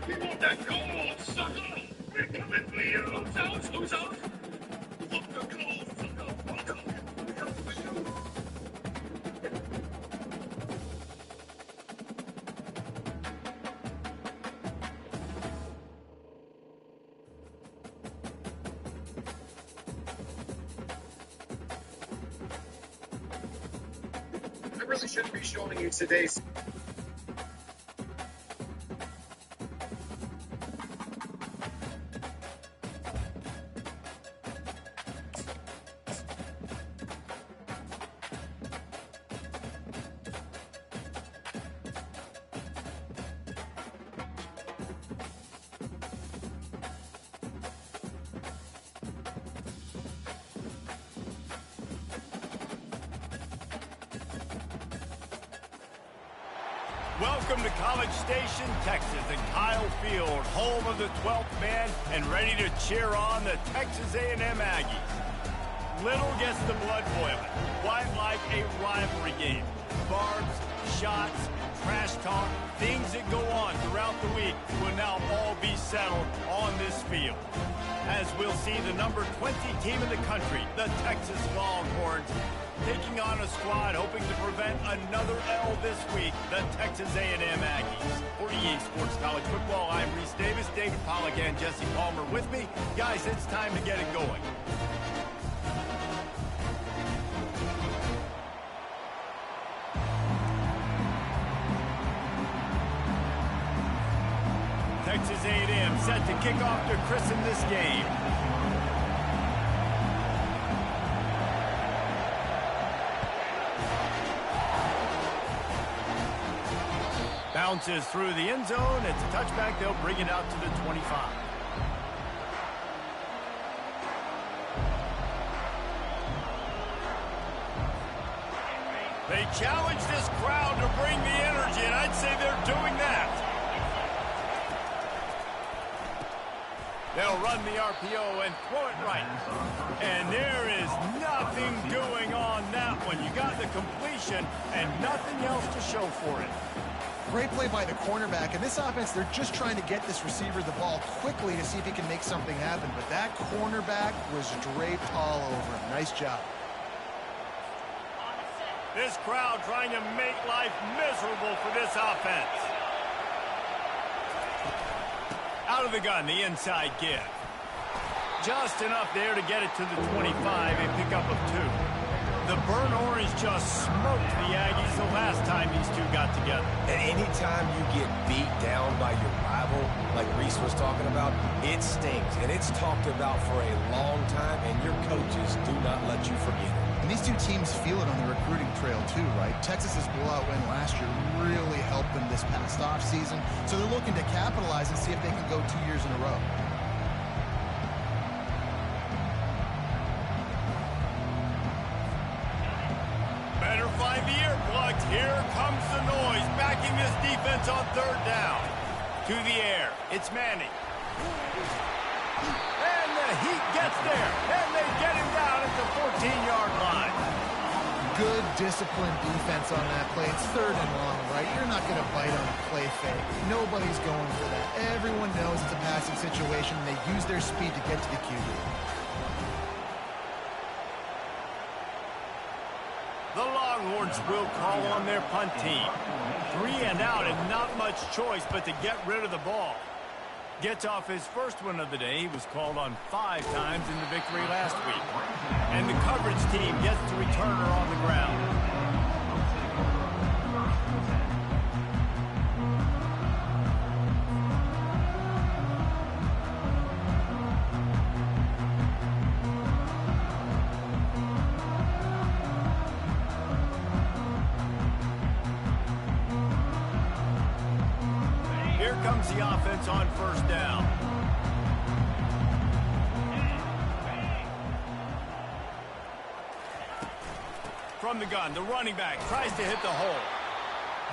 That goal, sucker! We're coming for you, loser! Look the goal, sucker! Welcome! We come for you! I really shouldn't be showing you today's... Welcome to College Station, Texas, and Kyle Field, home of the 12th man, and ready to cheer on the Texas A&M Aggies. Little gets the blood boiling, quite like a rivalry game. Barbs, shots, trash talk, things that go on throughout the week will now all be settled on this field. As we'll see the number 20 team in the country, the Texas Longhorns, taking on a squad hoping to prevent another L this week, the Texas A&M Aggies. For EA Sports College Football, I'm Reese Davis, David Pollack, and Jesse Palmer with me. Guys, it's time to get it going. Texas A&M set to kick off to christen this game. Bounces through the end zone. It's a touchback. They'll bring it out to the 25. They challenge this crowd to bring the energy, and I'd say they're doing that. They'll run the RPO and throw it right. And there is nothing doing on that one. You got the completion and nothing else to show for it. Great play by the cornerback. In this offense, they're just trying to get this receiver the ball quickly to see if he can make something happen. But that cornerback was draped all over him. Nice job. This crowd trying to make life miserable for this offense. Out of the gun, the inside give. Just enough there to get it to the 25, a pickup of 2. The burnt orange just smoked the Aggies the last time these two got together. And anytime you get beat down by your rival, like Reese was talking about, it stings. And it's talked about for a long time, and your coaches do not let you forget it. And these two teams feel it on the recruiting trail too, right? Texas's blowout win last year really helped them this past offseason. So they're looking to capitalize and see if they can go 2 years in a row. Better find the earplugs. Here comes the noise, backing this defense on 3rd down. To the air, it's Manning. And the heat gets there, and they get him down at the 14-yard line. Good disciplined defense on that play. It's 3rd and long, right? You're not going to bite on a play fake. Nobody's going for that. Everyone knows it's a passing situation, and they use their speed to get to the QB. The Longhorns will call on their punt team. 3 and out and not much choice but to get rid of the ball. Gets off his first one of the day. He was called on 5 times in the victory last week. And the coverage team gets the returner on the ground. Comes the offense on 1st down. From the gun, the running back tries to hit the hole.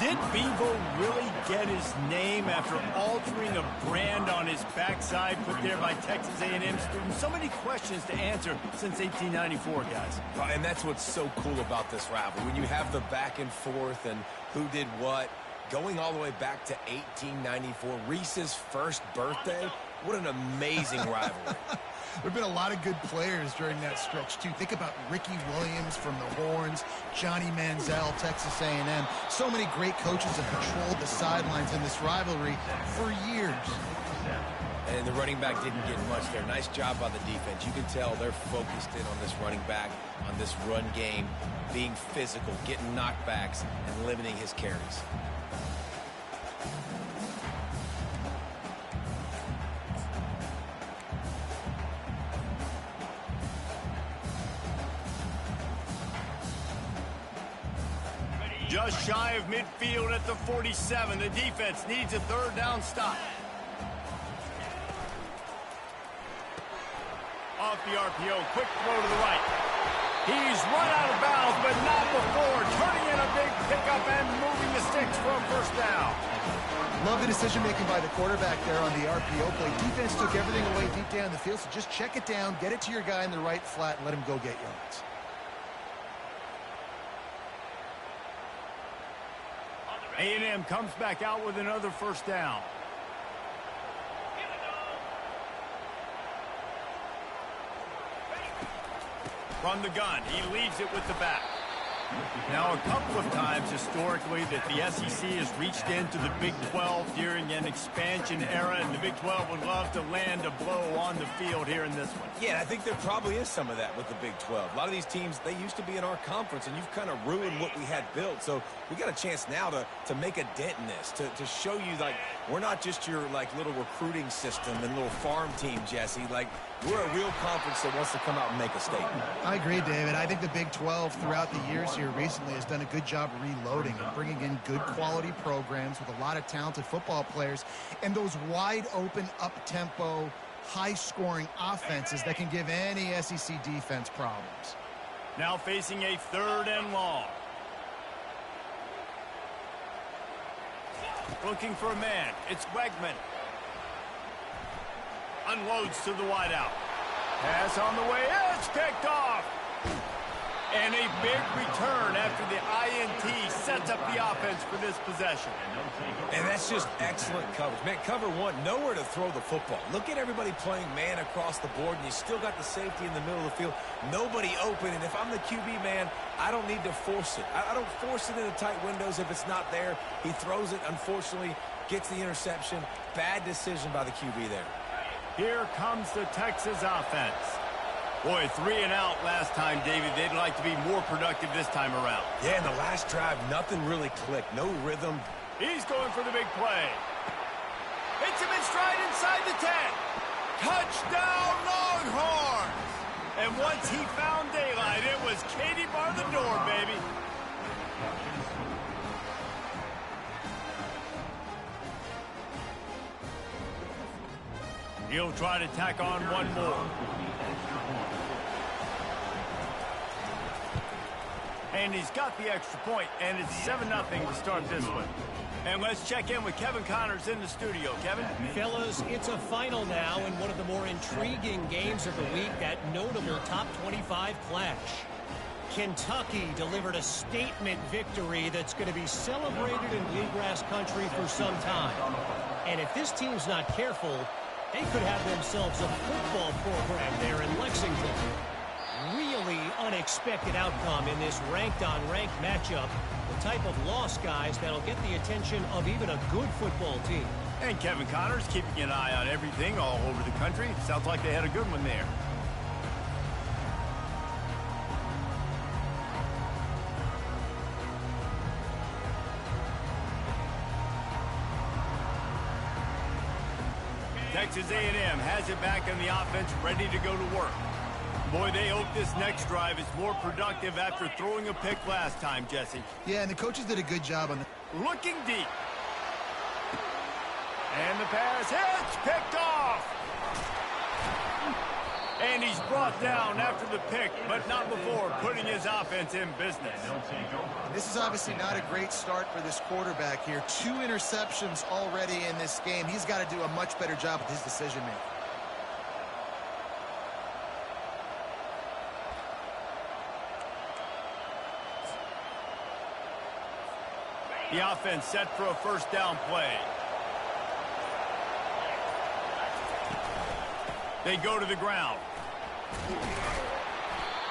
Did Bevo really get his name after altering a brand on his backside put there by Texas A&M students? So many questions to answer since 1894, guys. And that's what's so cool about this rivalry. When you have the back and forth and who did what, Going all the way back to 1894, Reese's first birthday. What an amazing rivalry. There have been a lot of good players during that stretch, too. Think about Ricky Williams from the Horns, Johnny Manziel, Texas A&M. So many great coaches have controlled the sidelines in this rivalry for years. And the running back didn't get much there. Nice job by the defense. You can tell they're focused in on this running back, on this run game, being physical, getting knockbacks, and limiting his carries. Just shy of midfield at the 47. The defense needs a third down stop. Off the RPO, quick throw to the right. He's run out of bounds, but not before turning in a big pickup and moving the sticks for a first down. Love the decision-making by the quarterback there on the RPO play. Defense took everything away deep down the field, so just check it down, get it to your guy in the right flat, and let him go get yards. A&M comes back out with another first down. From the gun, he leads it with the back. Now, a couple of times historically that the SEC has reached into the Big 12 during an expansion era, and the Big 12 would love to land a blow on the field here in this one. Yeah, I think there probably is some of that with the Big 12. A lot of these teams, they used to be in our conference, and you've kind of ruined what we had built. So we got a chance now to make a dent in this, to show you, like, we're not just your, like, little recruiting system and little farm team, Jesse. Like, we're a real conference that wants to come out and make a statement. I agree, David. I think the Big 12 throughout the years here recently has done a good job reloading and bringing in good quality programs with a lot of talented football players and those wide open, up-tempo, high-scoring offenses that can give any SEC defense problems. Now facing a third and long. Looking for a man. It's Wegman. Unloads to the wideout. Pass on the way. It's picked off. And a big return after the INT sets up the offense for this possession. And that's just excellent coverage. Man, cover one, nowhere to throw the football. Look at everybody playing man across the board, and you still got the safety in the middle of the field. Nobody open, and if I'm the QB, man, I don't need to force it. I don't force it into tight windows if it's not there. He throws it, unfortunately, gets the interception. Bad decision by the QB there. Here comes the Texas offense. Boy, 3 and out last time, David. They'd like to be more productive this time around. Yeah, in the last drive, nothing really clicked. No rhythm. He's going for the big play. Hits him in stride inside the 10. Touchdown, Longhorns! And once he found daylight, it was Katie bar the door, baby. He'll try to tack on one more. And he's got the extra point, and it's 7-0 to start this one. And let's check in with Kevin Connors in the studio. Kevin? Fellas, it's a final now in one of the more intriguing games of the week, that notable top 25 clash. Kentucky delivered a statement victory that's going to be celebrated in Bluegrass country for some time. And if this team's not careful, they could have themselves a football program there in Lexington. Really unexpected outcome in this ranked-on-ranked matchup. The type of loss, guys, that'll get the attention of even a good football team. And Kevin Connors keeping an eye on everything all over the country. Sounds like they had a good one there. Texas A&M has it back on the offense, ready to go to work. Boy, they hope this next drive is more productive after throwing a pick last time, Jesse. Yeah, and the coaches did a good job on the... Looking deep. And the pass hits, picked off. And he's brought down after the pick, but not before putting his offense in business. This is obviously not a great start for this quarterback here. 2 interceptions already in this game. He's got to do a much better job with his decision-making. The offense set for a first down play. They go to the ground.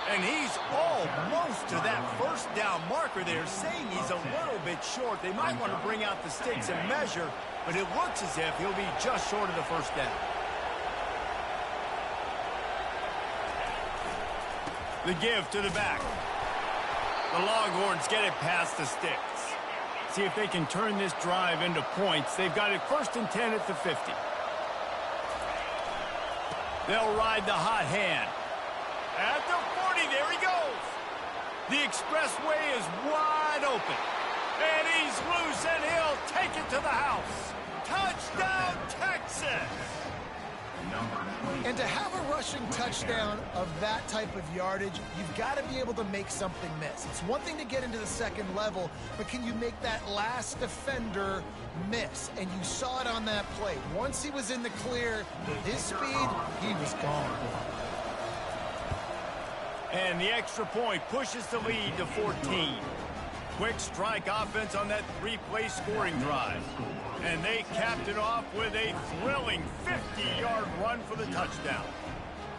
And he's almost to that first down marker there, saying he's a little bit short. They might want to bring out the sticks and measure, but it looks as if he'll be just short of the first down. The give to the back. The Longhorns get it past the sticks. See if they can turn this drive into points. They've got it 1st and 10 at the 50. They'll ride the hot hand. At the 40, there he goes. The expressway is wide open. And he's loose, and he'll take it to the house. Touchdown, Texas! And to have a rushing touchdown of that type of yardage, you've got to be able to make something miss. It's one thing to get into the second level, but can you make that last defender miss? And you saw it on that play. Once he was in the clear, with his speed, he was gone. And the extra point pushes the lead to 14. Quick strike offense on that 3-play scoring drive. And they capped it off with a thrilling 50-yard run for the touchdown.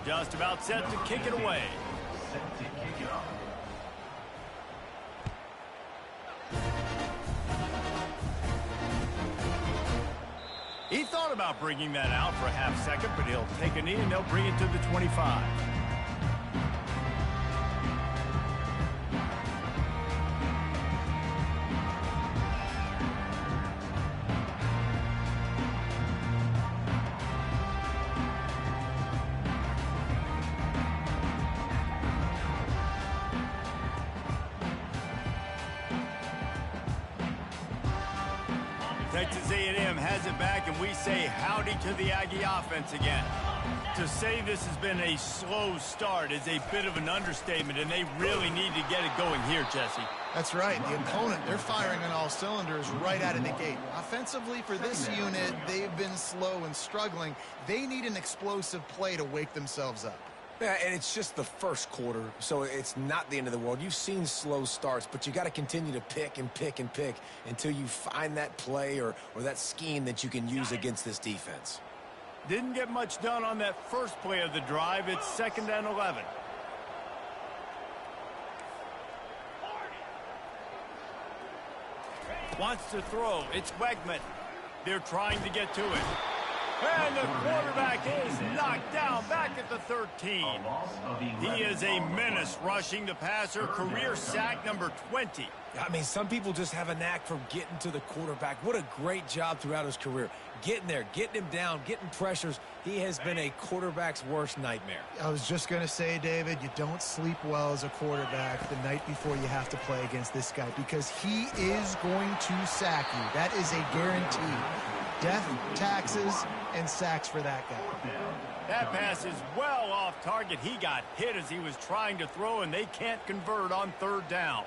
Just about set to kick it away. He thought about bringing that out for a half second, but he'll take a knee and they'll bring it to the 25. Texas A&M has it back, and we say howdy to the Aggie offense again. To say this has been a slow start is a bit of an understatement, and they really need to get it going here, Jesse. That's right. The opponent, they're firing on all cylinders right out of the gate. Offensively, for this unit, they've been slow and struggling. They need an explosive play to wake themselves up. Yeah, and it's just the first quarter, so it's not the end of the world. You've seen slow starts, but you got to continue to pick and pick and pick until you find that play or that scheme that you can use against this defense. Didn't get much done on that first play of the drive. It's 2nd and 11. Wants to throw. It's Wegman. They're trying to get to it. And the quarterback is knocked down back at the 13. He is a menace rushing the passer. Career sack number 20. I mean, some people just have a knack for getting to the quarterback. What a great job throughout his career. Getting there, getting him down, getting pressures. He has been a quarterback's worst nightmare. I was just going to say, David, you don't sleep well as a quarterback the night before you have to play against this guy because he is going to sack you. That is a guarantee. Death, taxes, and sacks for that guy. That pass is well off target. He got hit as he was trying to throw, and they can't convert on 3rd down.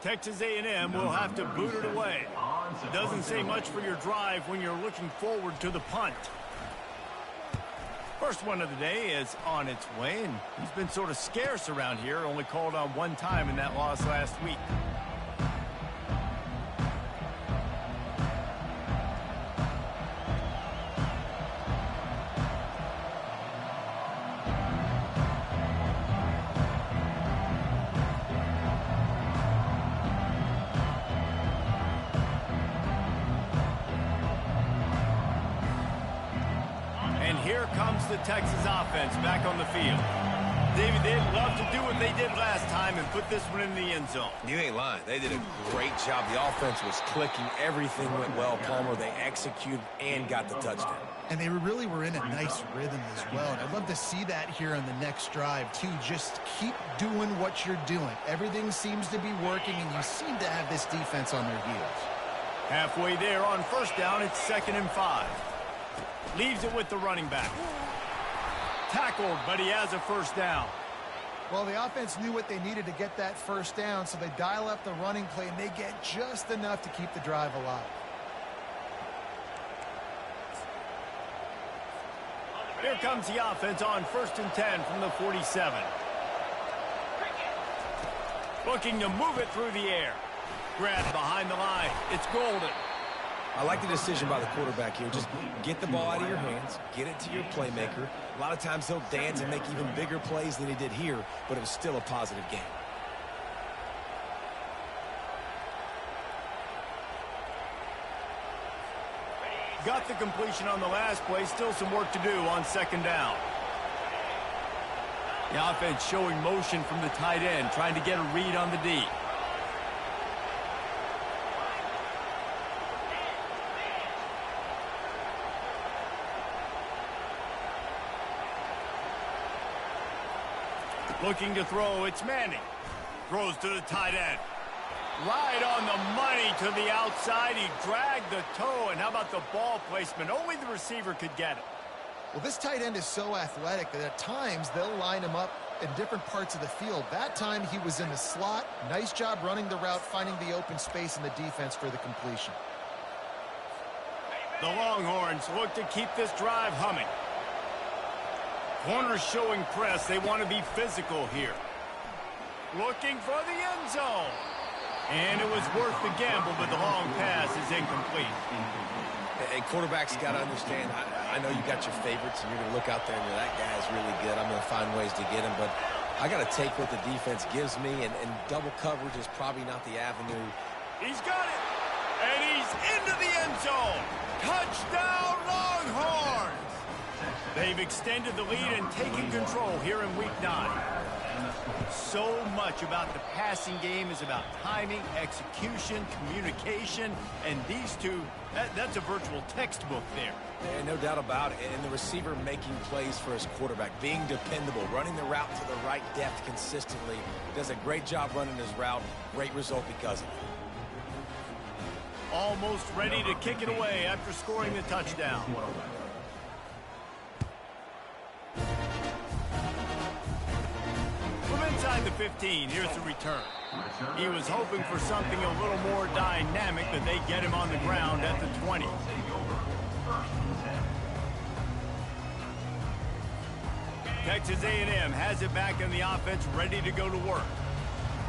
Texas A&M will have to boot it away. Doesn't say much for your drive when you're looking forward to the punt. First one of the day is on its way, and he's been sort of scarce around here, only called on one time in that loss last week. Here comes the Texas offense back on the field. David, they'd love to do what they did last time and put this one in the end zone. You ain't lying. They did a great job. The offense was clicking. Everything went well, Palmer. They executed and got the touchdown. And they really were in a nice rhythm as well. And I'd love to see that here on the next drive, too. Just keep doing what you're doing. Everything seems to be working, and you seem to have this defense on their heels. Halfway there on 1st down, it's 2nd and 5. Leaves it with the running back. Tackled, but he has a 1st down. Well, the offense knew what they needed to get that first down, so they dial up the running play, and they get just enough to keep the drive alive. Here comes the offense on 1st and 10 from the 47. Looking to move it through the air. Grab behind the line. It's golden. I like the decision by the quarterback here. Just get the ball out of your hands, get it to your playmaker. A lot of times he'll dance and make even bigger plays than he did here, but it was still a positive game. Got the completion on the last play. Still some work to do on 2nd down. The offense showing motion from the tight end, trying to get a read on the D. Looking to throw, it's Manning. Throws to the tight end. Right on the money to the outside. He dragged the toe, and how about the ball placement? Only the receiver could get it. Well, this tight end is so athletic that at times they'll line him up in different parts of the field. That time he was in the slot. Nice job running the route, finding the open space in the defense for the completion. The Longhorns look to keep this drive humming. Corners showing press. They want to be physical here. Looking for the end zone. And it was worth the gamble, but the long pass is incomplete. And quarterbacks got to understand, I know you got your favorites, and you're going to look out there and you're, that guy's really good. I'm going to find ways to get him, but I got to take what the defense gives me, and double coverage is probably not the avenue. He's got it, and he's into the end zone. Touchdown, Longhorns! They've extended the lead and taken control here in Week 9. So much about the passing game is about timing, execution, communication, and these two, that's a virtual textbook there. Yeah, no doubt about it. And the receiver making plays for his quarterback, being dependable, running the route to the right depth consistently. Does a great job running his route. Great result because of it. Almost ready to kick it away after scoring the touchdown. From inside the 15, here's the return. He was hoping for something a little more dynamic, but they get him on the ground at the 20. Texas A&M has it back in the offense, ready to go to work.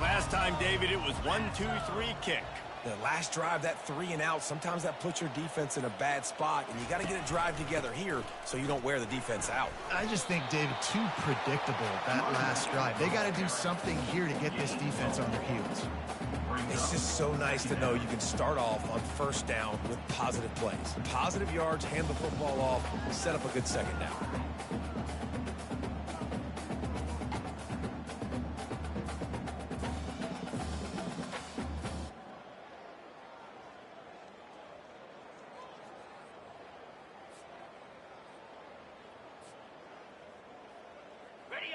Last time, David, it was 1-2-3 kick. The last drive, that 3 and out, sometimes that puts your defense in a bad spot, and you got to get a drive together here so you don't wear the defense out. I just think, David, too predictable, that last drive. They got to do something here to get this defense on their heels. It's just so nice to know you can start off on 1st down with positive plays. Positive yards, hand the football off, set up a good 2nd down.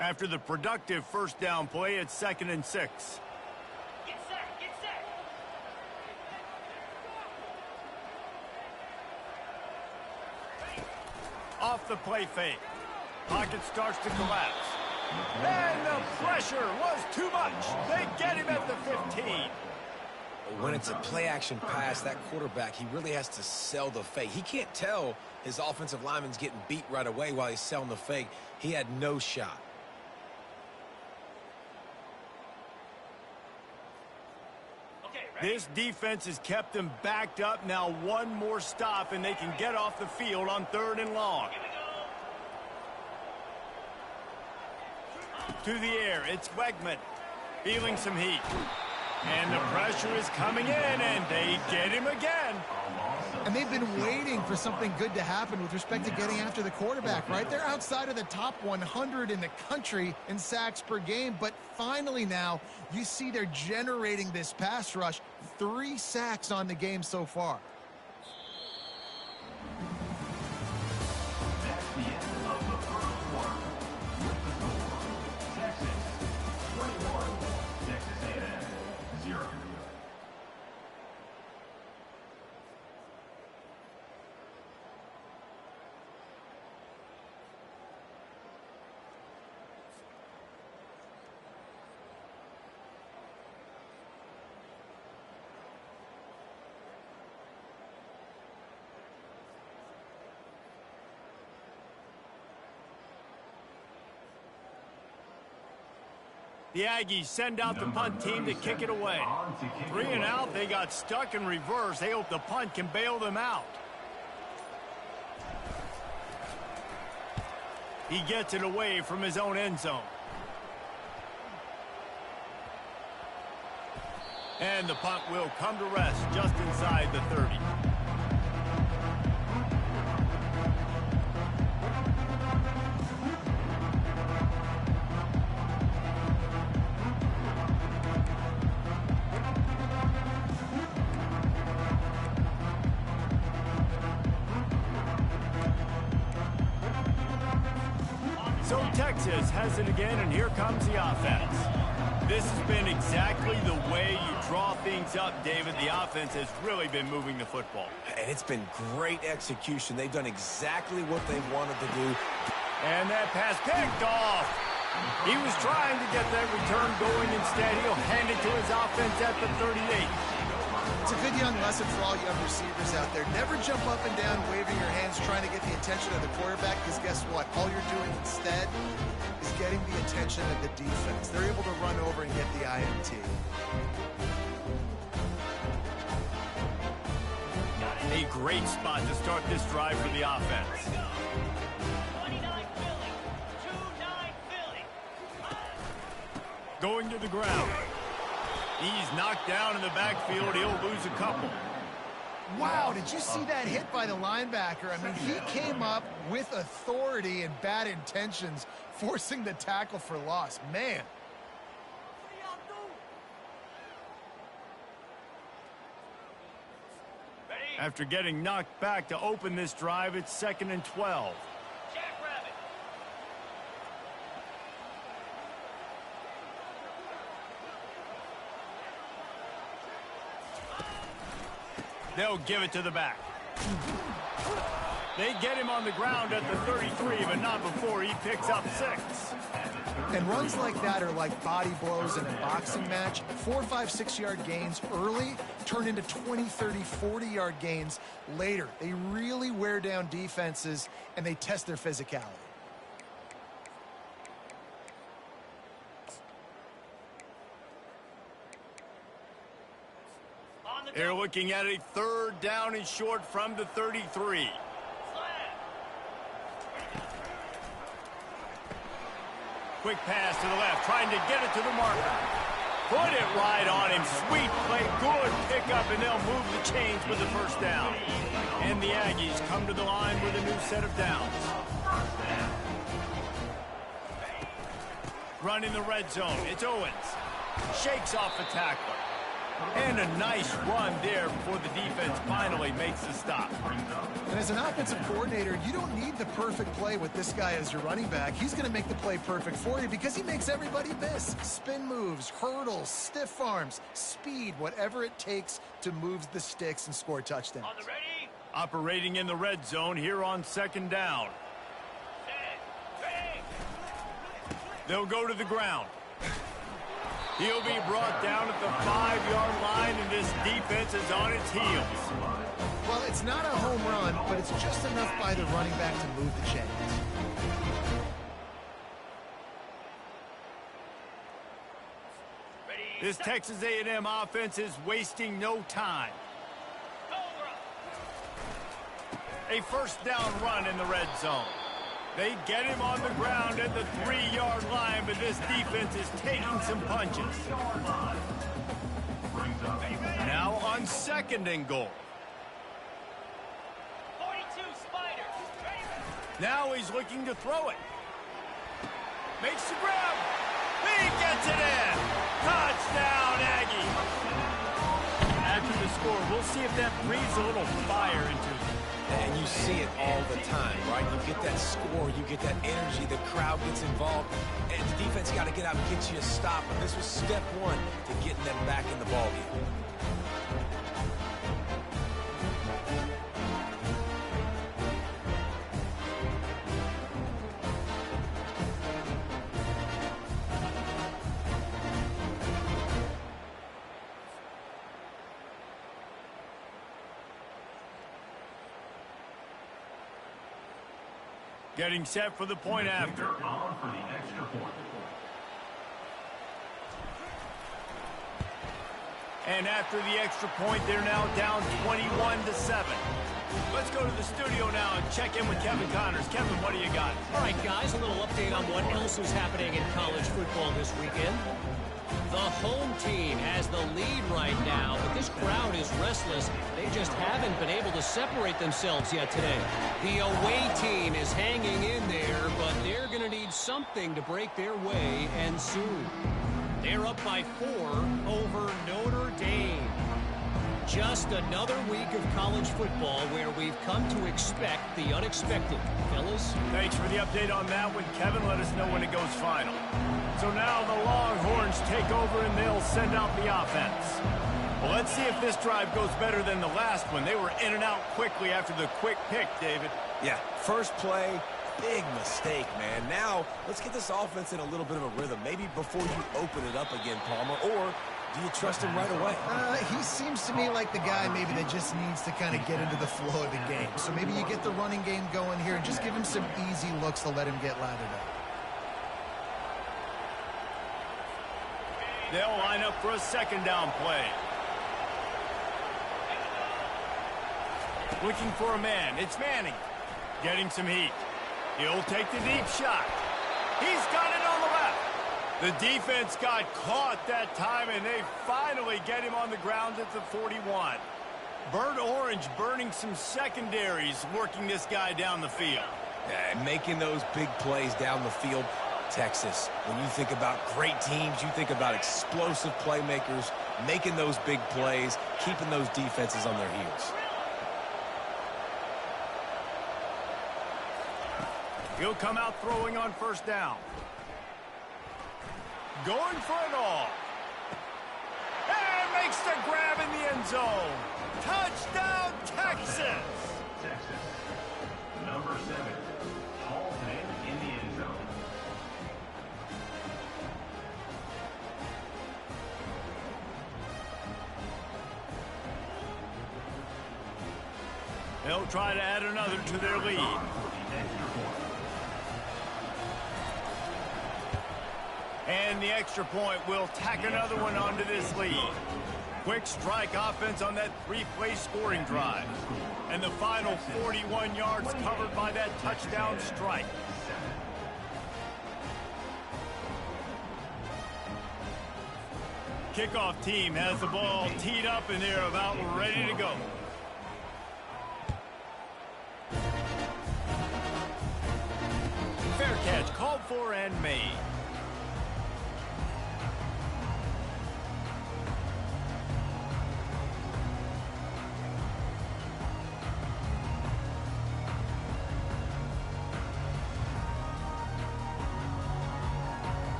After the productive 1st down play, it's 2nd and 6. Get set, get set. Off the play fake. Pocket starts to collapse. And the pressure was too much. They get him at the 15. When it's a play-action pass, that quarterback, he really has to sell the fake. He can't tell his offensive lineman's getting beat right away while he's selling the fake. He had no shot. This defense has kept them backed up. Now one more stop, and they can get off the field on 3rd and long. To the air, it's Wegman. Feeling some heat. And the pressure is coming in, and they get him again. And they've been waiting for something good to happen with respect to getting after the quarterback, right? They're outside of the top 100 in the country in sacks per game, but finally now you see they're generating this pass rush. 3 sacks on the game so far. That's the end of the first quarter. With the score, Texas 21, Texas A&M 0. The Aggies send out the punt team to kick it away. 3 and out, they got stuck in reverse. They hope the punt can bail them out. He gets it away from his own end zone. And the punt will come to rest just inside the 30. So Texas has it again, and here comes the offense. This has been exactly the way you draw things up, David. The offense has really been moving the football. And it's been great execution. They've done exactly what they wanted to do. And that pass picked off. He was trying to get that return going. Instead, he'll hand it to his offense at the 38. It's a good young lesson for all young receivers out there. Never jump up and down waving your hands trying to get the attention of the quarterback, because guess what? All you're doing instead is getting the attention of the defense. They're able to run over and get the INT. A great spot to start this drive for the offense. 29 Philly. 2-9 Philly. Going to the ground. He's knocked down in the backfield. He'll lose a couple. Wow, did you see that hit by the linebacker? I mean, he came up with authority and bad intentions, forcing the tackle for loss. Man. After getting knocked back to open this drive, it's 2nd and 12. Jackrabbit. They'll give it to the back. They get him on the ground at the 33, but not before he picks up 6. And runs like that are like body blows in a boxing match. 4, 5, 6-yard gains early turn into 20, 30, 40-yard gains later. They really wear down defenses, and they test their physicality. They're looking at a 3rd down and short from the 33. Quick pass to the left, trying to get it to the marker. Put it right on him. Sweet play, good pickup, and they'll move the chains with the 1st down. And the Aggies come to the line with a new set of downs. Run in the red zone. It's Owens. Shakes off the tackler. And a nice run there before the defense finally makes the stop. And as an offensive coordinator, you don't need the perfect play with this guy as your running back. He's going to make the play perfect for you because he makes everybody miss. Spin moves, hurdles, stiff arms, speed, whatever it takes to move the sticks and score touchdowns. On the ready. Operating in the red zone here on 2nd down. Set. Ready. They'll go to the ground. He'll be brought down at the 5-yard line, and this defense is on its heels. Well, it's not a home run, but it's just enough by the running back to move the chains. Ready. This Set. Texas A&M offense is wasting no time. Cobra. A 1st down run in the red zone. They get him on the ground at the 3-yard line, but this defense is taking some punches. Now on 2nd and goal. 42 Spider. Ready. Now he's looking to throw it. Makes the grab. He gets it in. Touchdown, Aggie. After the score, we'll see if that breathes a little fire into them. And you see it all the time, right? You get that score, you get that energy, the crowd gets involved, and the defense got to get out and get you a stop. And this was step 1 to getting them back in the ballgame. Getting set for the point after. On for the extra point. And after the extra point, they're now down 21-7. Let's go to the studio now and check in with Kevin Connors. Kevin, what do you got? All right, guys, a little update on what else is happening in college football this weekend. The home team has the lead right now, but this crowd is restless. They just haven't been able to separate themselves yet today. The away team is hanging in there, but they're going to need something to break their way, and soon. They're up by 4 over Notre Dame. Just another week of college football where we've come to expect the unexpected. Fellas? Thanks for the update on that one, Kevin. Let us know when it goes final. So now the Longhorns take over and they'll send out the offense. Well, let's see if this drive goes better than the last one. They were in and out quickly after the quick pick, David. Yeah, first play, big mistake, man. Now, let's get this offense in a little bit of a rhythm. Maybe before you open it up again, Palmer, or do you trust him right away? He seems to me like the guy maybe that just needs to kind of get into the flow of the game. So maybe you get the running game going here and just give him some easy looks to let him get lathered up. They'll line up for a second down play. Looking for a man. It's Manning. Getting some heat. He'll take the deep shot. He's got it on the left. The defense got caught that time, and they finally get him on the ground at the 41. Burnt Orange burning some secondaries, working this guy down the field. Yeah, and making those big plays down the field. Texas, when you think about great teams, you think about explosive playmakers, making those big plays, keeping those defenses on their heels. He'll come out throwing on first down. Going for it all. And makes the grab in the end zone. Touchdown, Texas! Texas. Number 7. Halton in the end zone. They'll try to add another to their lead. And the extra point will tack another one onto this lead. Quick strike offense on that 3-play scoring drive. And the final 41 yards covered by that touchdown strike. Kickoff team has the ball teed up and they're about ready to go. Fair catch called for and made.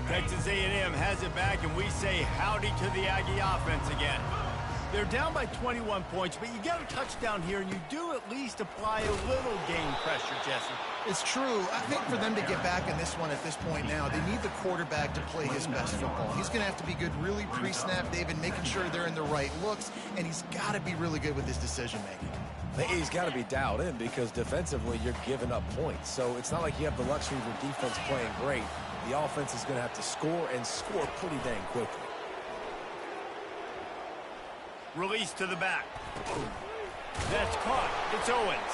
Texas A&M has it back, and we say howdy to the Aggie offense again. They're down by 21 points, but you get a touchdown here, and you do at least apply a little game pressure, Jesse. It's true. I think for them to get back in this one at this point now, they need the quarterback to play his best football. He's going to have to be good really pre-snap, David, making sure they're in the right looks, and he's got to be really good with his decision-making. He's got to be dialed in because defensively you're giving up points. So it's not like you have the luxury of your defense playing great. The offense is going to have to score and score pretty dang quickly. Release to the back. That's caught. It's Owens.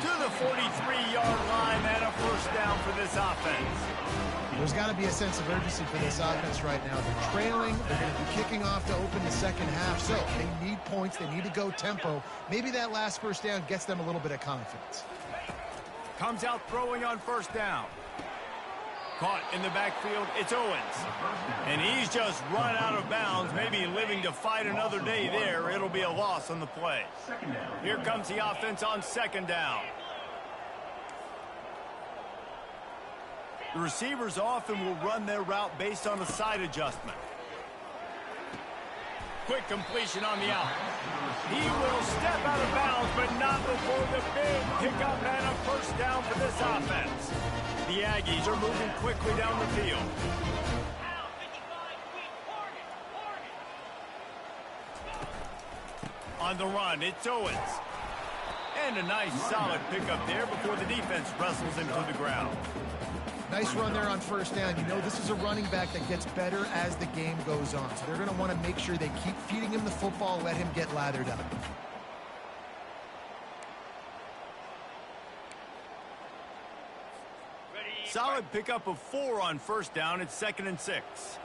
To the 43-yard line and a first down for this offense. There's got to be a sense of urgency for this offense right now. They're trailing. They're going to be kicking off to open the second half. So they need points. They need to go tempo. Maybe that last first down gets them a little bit of confidence. Comes out throwing on first down. Caught in the backfield, it's Owens. And he's just run out of bounds, maybe living to fight another day there. It'll be a loss on the play. Here comes the offense on second down. The receivers often will run their route based on a side adjustment. Quick completion on the out. He will step out of bounds, but not before the big pickup and a first down for this offense. The Aggies are moving quickly down the field. On the run, it's Owens. And a nice solid pickup there before the defense wrestles him to the ground. Nice run there on first down. You know, this is a running back that gets better as the game goes on. So they're going to want to make sure they keep feeding him the football, let him get lathered up. Solid pickup of 4 on first down. It's 2nd and 6.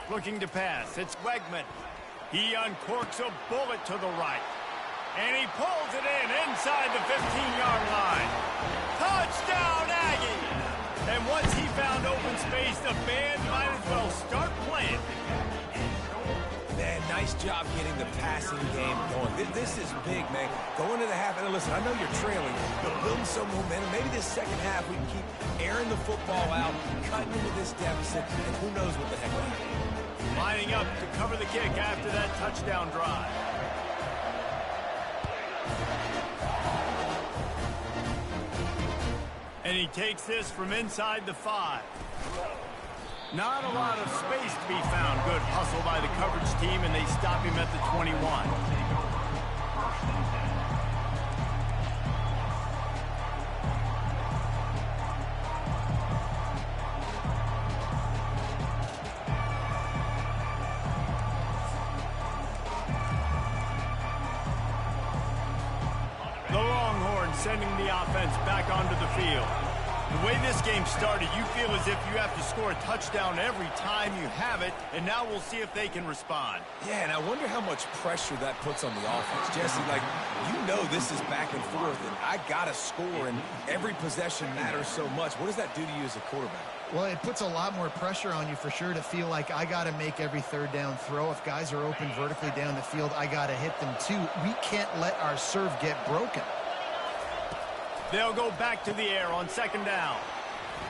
Looking to pass. It's Wegman. He uncorks a bullet to the right. And he pulls it in inside the 15-yard line. Touchdown, Aggie! And once he found open space, the band might as well start playing. Man, nice job getting the passing game going. This is big, man. Going to the half, and listen, I know you're trailing, but building some momentum. Maybe this second half we can keep airing the football out, cutting into this deficit, and who knows what the heck will happen. Lining up to cover the kick after that touchdown drive. And he takes this from inside the 5. Not a lot of space to be found. Good hustle by the coverage team, and they stop him at the 21. The Longhorns sending the offense back onto the field. The way this game started, you feel as if you have to score a touchdown every time you have it, and now we'll see if they can respond. Yeah, and I wonder how much pressure that puts on the offense. Jesse, like, you know this is back and forth, and I got to score, and every possession matters so much. What does that do to you as a quarterback? Well, it puts a lot more pressure on you for sure to feel like I got to make every third down throw. If guys are open vertically down the field, I got to hit them too. We can't let our serve get broken. They'll go back to the air on 2nd down.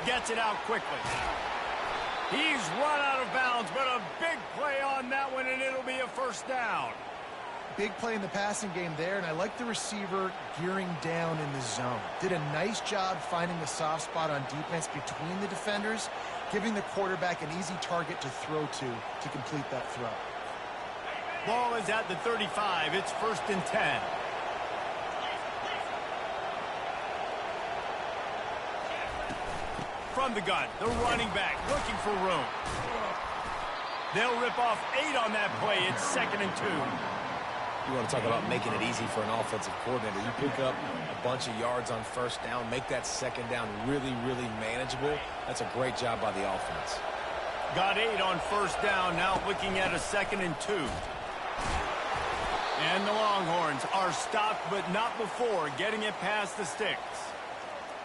Gets it out quickly. He's run out of bounds, but a big play on that one, and it'll be a first down. Big play in the passing game there, and I like the receiver gearing down in the zone. Did a nice job finding the soft spot on defense between the defenders, giving the quarterback an easy target to throw to complete that throw. Ball is at the 35. It's 1st and 10. From the gun, the running back looking for room. They'll rip off 8 on that play. It's 2nd and 2. You want to talk about making it easy for an offensive coordinator. You pick up a bunch of yards on first down, make that 2nd down really, really manageable. That's a great job by the offense. Got 8 on first down, now looking at a 2nd and 2. And the Longhorns are stopped, but not before getting it past the sticks.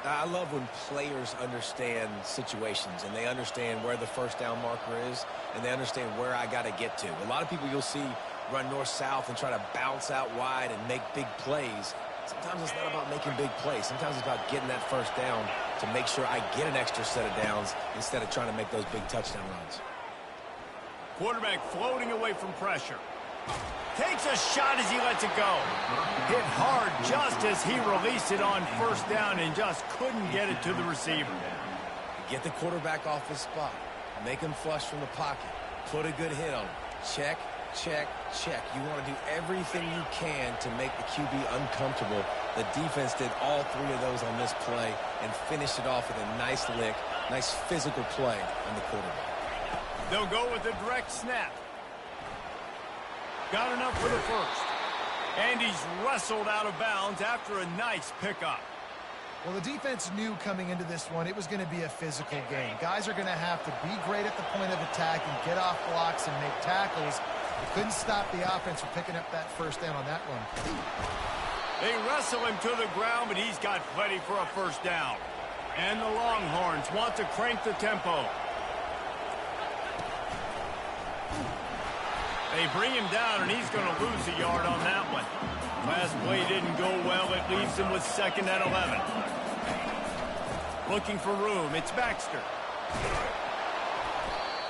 I love when players understand situations and they understand where the first down marker is and they understand where I got to get to. A lot of people you'll see run north-south and try to bounce out wide and make big plays. Sometimes it's not about making big plays. Sometimes it's about getting that first down to make sure I get an extra set of downs instead of trying to make those big touchdown runs. Quarterback floating away from pressure. Takes a shot as he lets it go. Hit hard just as he released it on first down and just couldn't get it to the receiver. Get the quarterback off his spot. Make him flush from the pocket. Put a good hit on him. Check, check, check. You want to do everything you can to make the QB uncomfortable. The defense did all 3 of those on this play and finished it off with a nice lick, nice physical play on the quarterback. They'll go with a direct snap. Got enough for the first. And he's wrestled out of bounds after a nice pickup. Well, the defense knew coming into this one it was going to be a physical game. Guys are going to have to be great at the point of attack and get off blocks and make tackles. They couldn't stop the offense from picking up that first down on that one. They wrestle him to the ground, but he's got plenty for a first down. And the Longhorns want to crank the tempo. They bring him down, and he's going to lose a yard on that one. Last play didn't go well. It leaves him with 2nd and 11. Looking for room. It's Baxter.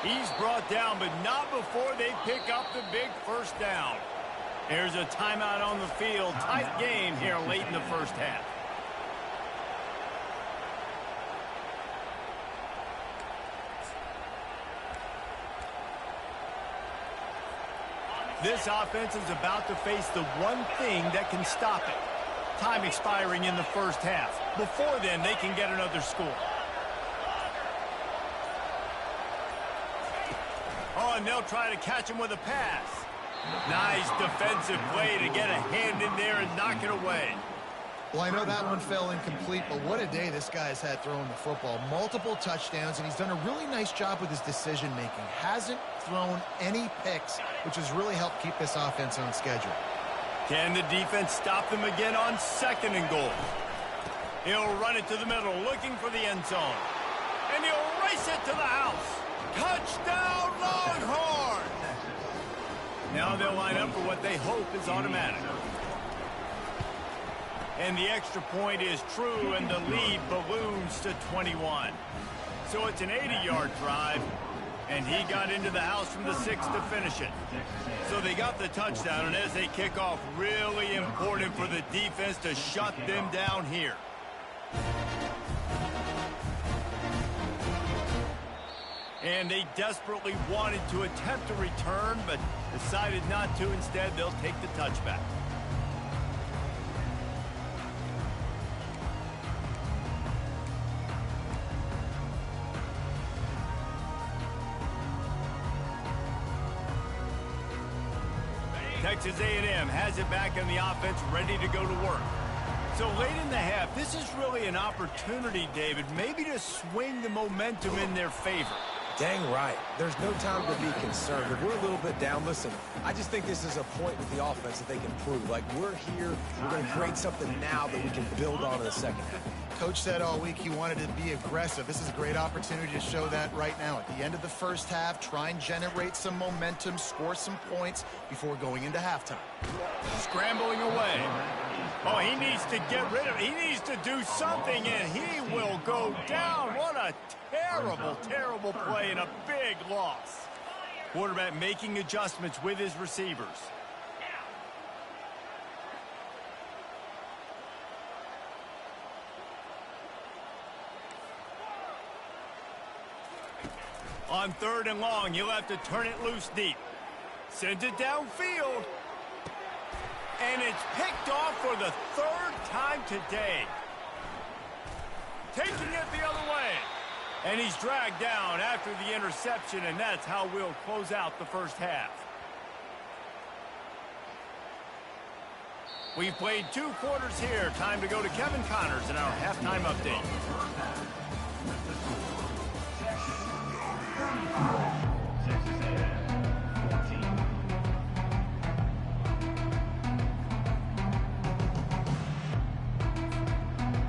He's brought down, but not before they pick up the big first down. There's a timeout on the field. Tight game here late in the first half. This offense is about to face the one thing that can stop it. Time expiring in the first half. Before then, they can get another score. Oh, and they'll try to catch him with a pass. Nice defensive play to get a hand in there and knock it away. Well, I know that one fell incomplete, but what a day this guy's had throwing the football. Multiple touchdowns, and he's done a really nice job with his decision-making. Hasn't thrown any picks, which has really helped keep this offense on schedule. Can the defense stop them again on 2nd and goal? He'll run it to the middle, looking for the end zone. And he'll race it to the house. Touchdown, Longhorn! Now they'll line up for what they hope is automatic. And the extra point is true, and the lead balloons to 21. So it's an 80-yard drive, and he got into the house from the 6 to finish it. So they got the touchdown, and as they kick off, really important for the defense to shut them down here. And they desperately wanted to attempt a return, but decided not to. Instead, they'll take the touchback. Texas A&M has it back in the offense, ready to go to work. So late in the half, this is really an opportunity, David, maybe to swing the momentum in their favor. Dang right. There's no time to be concerned. If we're a little bit down, listen, I just think this is a point with the offense that they can prove. Like, we're here, we're going to create something now that we can build on in the second half. Coach said all week he wanted to be aggressive. This is a great opportunity to show that right now. At the end of the first half, try and generate some momentum, score some points before going into halftime. Scrambling away. Oh, he needs to get rid of it. He needs to do something, and he will go down. What a terrible, terrible play and a big loss. Quarterback making adjustments with his receivers. On 3rd and long, he'll have to turn it loose deep. Sends it downfield. And it's picked off for the 3rd time today. Taking it the other way. And he's dragged down after the interception, and that's how we'll close out the first half. We've played 2 quarters here. Time to go to Kevin Connors in our halftime update.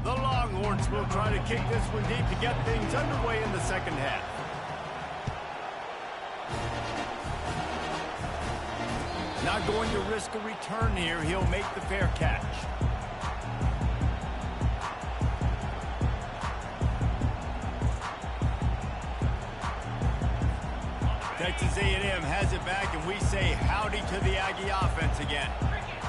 The Longhorns will try to kick this one deep to get things underway in the second half. Not going to risk a return here. He'll make the fair catch. Texas A&M has it back, and we say howdy to the Aggie offense again.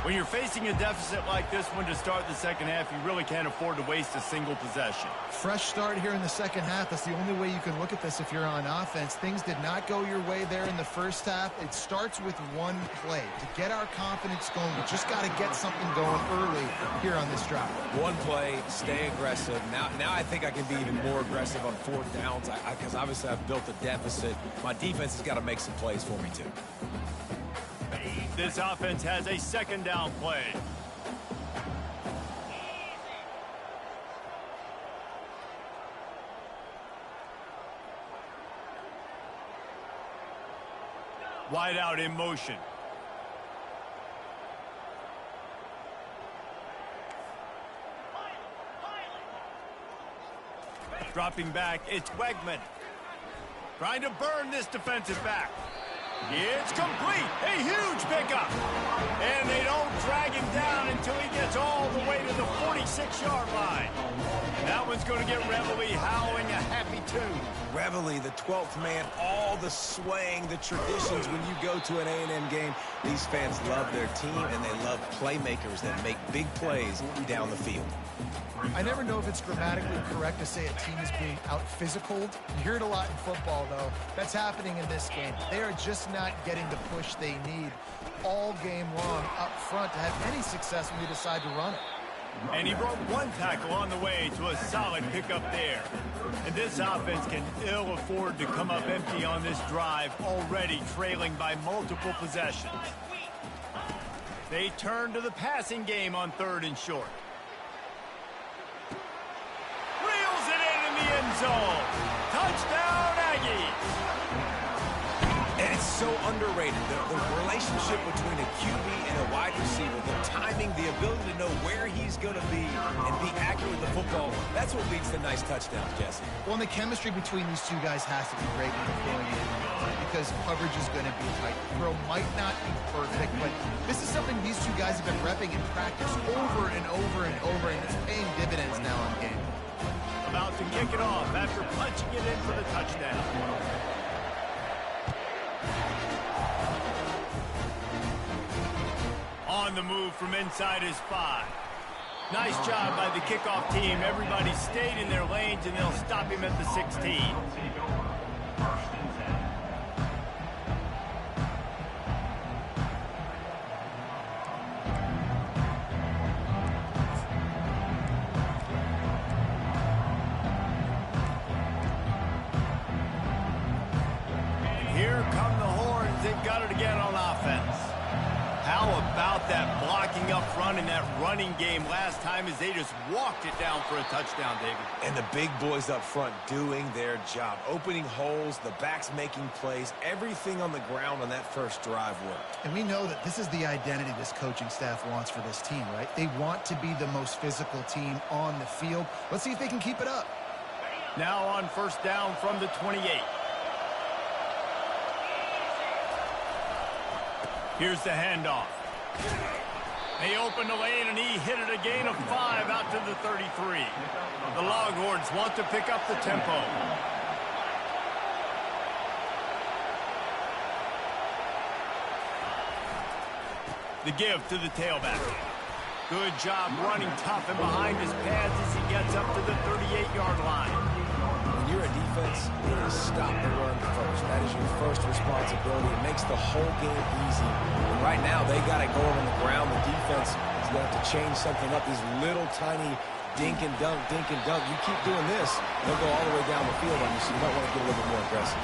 When you're facing a deficit like this one to start the second half, you really can't afford to waste a single possession. Fresh start here in the second half. That's the only way you can look at this if you're on offense. Things did not go your way there in the first half. It starts with one play. To get our confidence going, we just got to get something going early here on this drive. One play, stay aggressive. Now I think I can be even more aggressive on 4th downs because obviously I've built a deficit. My defense has got to make some plays for me too. This offense has a 2nd down play. Wide out in motion. Dropping back, it's Wegman. Trying to burn this defensive back. It's complete. A huge pickup. And they don't drag him down until he gets all the way to the 46-yard line. That one's going to get Reveille howling a happy tune. Reveille, the 12th man, all the swaying, the traditions when you go to an A&M game. These fans love their team, and they love playmakers that make big plays down the field. I never know if it's grammatically correct to say a team is being out-physicaled. You hear it a lot in football, though. That's happening in this game. They are just not getting the push they need all game long up front to have any success when they decide to run it. And he brought one tackle on the way to a solid pickup there. And this offense can ill afford to come up empty on this drive, already trailing by multiple possessions. They turn to the passing game on 3rd and short. Reels it in the end zone. Touchdown, Aggies. And it's so underrated, the relationship between a QB and a wide receiver, the timing, the ability to know where he's going to be and be accurate with the football, that's what leads to nice touchdowns, Jesse. Well, and the chemistry between these two guys has to be great when they're going in because coverage is going to be tight. Throw might not be perfect, but this is something these two guys have been repping in practice over and over and over, and it's paying dividends now in game. About to kick it off after punching it in for the touchdown. On the move from inside his 5. Nice job by the kickoff team. Everybody stayed in their lanes, and they'll stop him at the 16. And here come the horns. They've got it again on offense. How about that blocking up front in that running game last time as they just walked it down for a touchdown, David? And the big boys up front doing their job, opening holes, the backs making plays, everything on the ground on that first drive worked. And we know that this is the identity this coaching staff wants for this team, right? They want to be the most physical team on the field. Let's see if they can keep it up. Now on 1st down from the 28. Here's the handoff. They open the lane, and he hit it a gain of 5 out to the 33. The Longhorns want to pick up the tempo. The give to the tailback. Good job running tough and behind his pads as he gets up to the 38-yard line. When you're a defense, it is stop the run first. That is your first responsibility. It makes the whole game easy. And right now, they got it going on the ground. The defense is going to have to change something up. These little tiny dink and dunk, dink and dunk. You keep doing this, they'll go all the way down the field on you, so you might want to get a little bit more aggressive.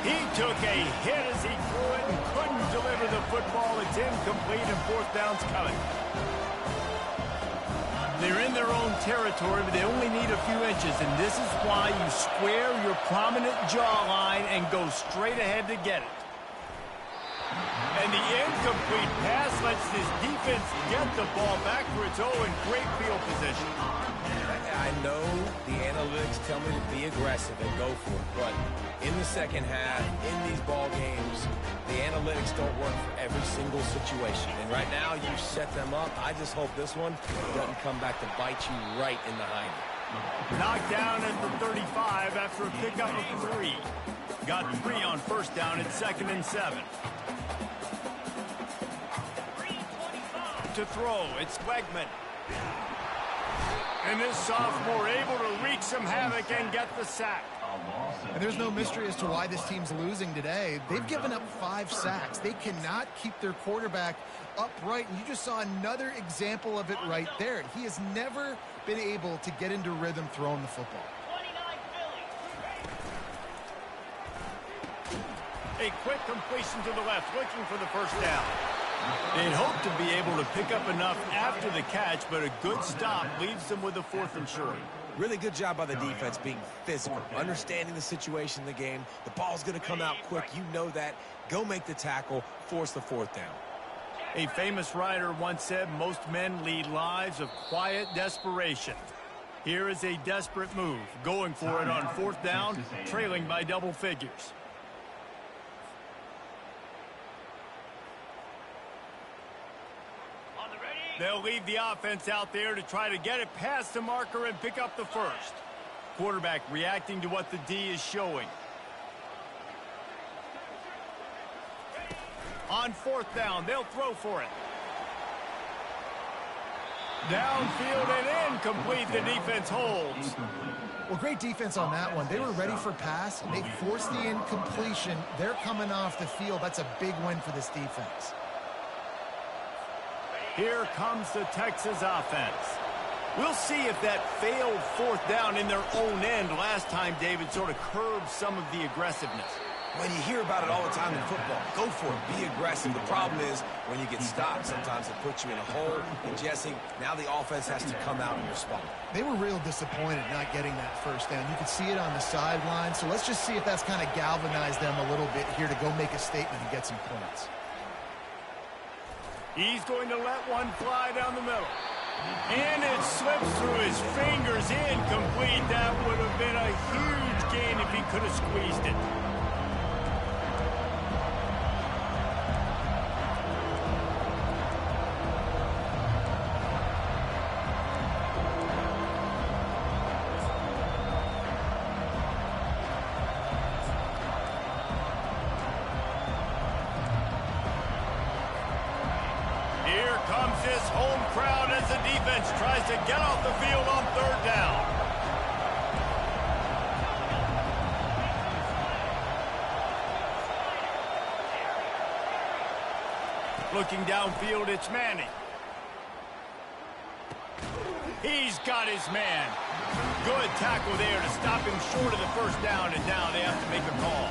He took a hit as he threw it and couldn't deliver the football. It's incomplete, and 4th down's coming. They're in their own territory, but they only need a few inches, and this is why you square your prominent jawline and go straight ahead to get it. And the incomplete pass lets this defense get the ball back for its own in great field position. I know the analytics tell me to be aggressive and go for it, but in the second half, in these ball games, the analytics don't work for every single situation. And right now, you set them up. I just hope this one doesn't come back to bite you right in the hind. Knocked down at the 35 after a pickup of 3. Got 3 on 1st down at 2nd and 7. To throw, it's Wegman. And this sophomore able to wreak some havoc and get the sack. And there's no mystery as to why this team's losing today. They've given up 5 sacks. They cannot keep their quarterback upright, and you just saw another example of it right there. He has never been able to get into rhythm throwing the football. A quick completion to the left, looking for the 1st down. They'd hope to be able to pick up enough after the catch, but a good stop leaves them with a 4th and short. Really good job by the defense being physical, understanding the situation in the game. The ball's going to come out quick. You know that. Go make the tackle, force the 4th down. A famous writer once said, most men lead lives of quiet desperation. Here is a desperate move, going for it on 4th down, trailing by double figures. On the ready, They'll leave the offense out there to try to get it past the marker and pick up the first. Quarterback reacting to what the D is showing. On fourth down, they'll throw for it. Downfield and incomplete. The defense holds. Well, great defense on that one. They were ready for pass, and they forced the incompletion. They're coming off the field. That's a big win for this defense. Here comes the Texas offense. We'll see if that failed fourth down in their own end last time, David, sort of curbed some of the aggressiveness. Well, you hear about it all the time in football. Go for it. Be aggressive. The problem is when you get stopped, sometimes it puts you in a hole. And, Jesse, now the offense has to come out in your spot. They were real disappointed not getting that first down. You could see it on the sideline. So let's just see if that's kind of galvanized them a little bit here to go make a statement and get some points. He's going to let one fly down the middle. And it slips through his fingers. Incomplete. That would have been a huge gain if he could have squeezed it. Here comes this home crowd as the defense tries to get off the field on third down. Looking downfield, it's Manning. He's got his man. Good tackle there to stop him short of the first down, and now they have to make a call.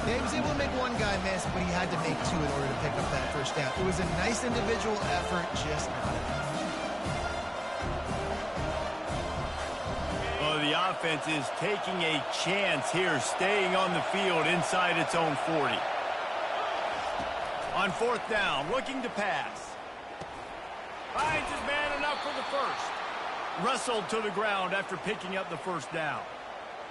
Yeah, he was able to make one guy miss, but he had to make two in order to pick up that first down. It was a nice individual effort, just not enough. Well, the offense is taking a chance here, staying on the field inside its own 40. On fourth down, looking to pass. Finds his man enough for the first. Wrestled to the ground after picking up the first down.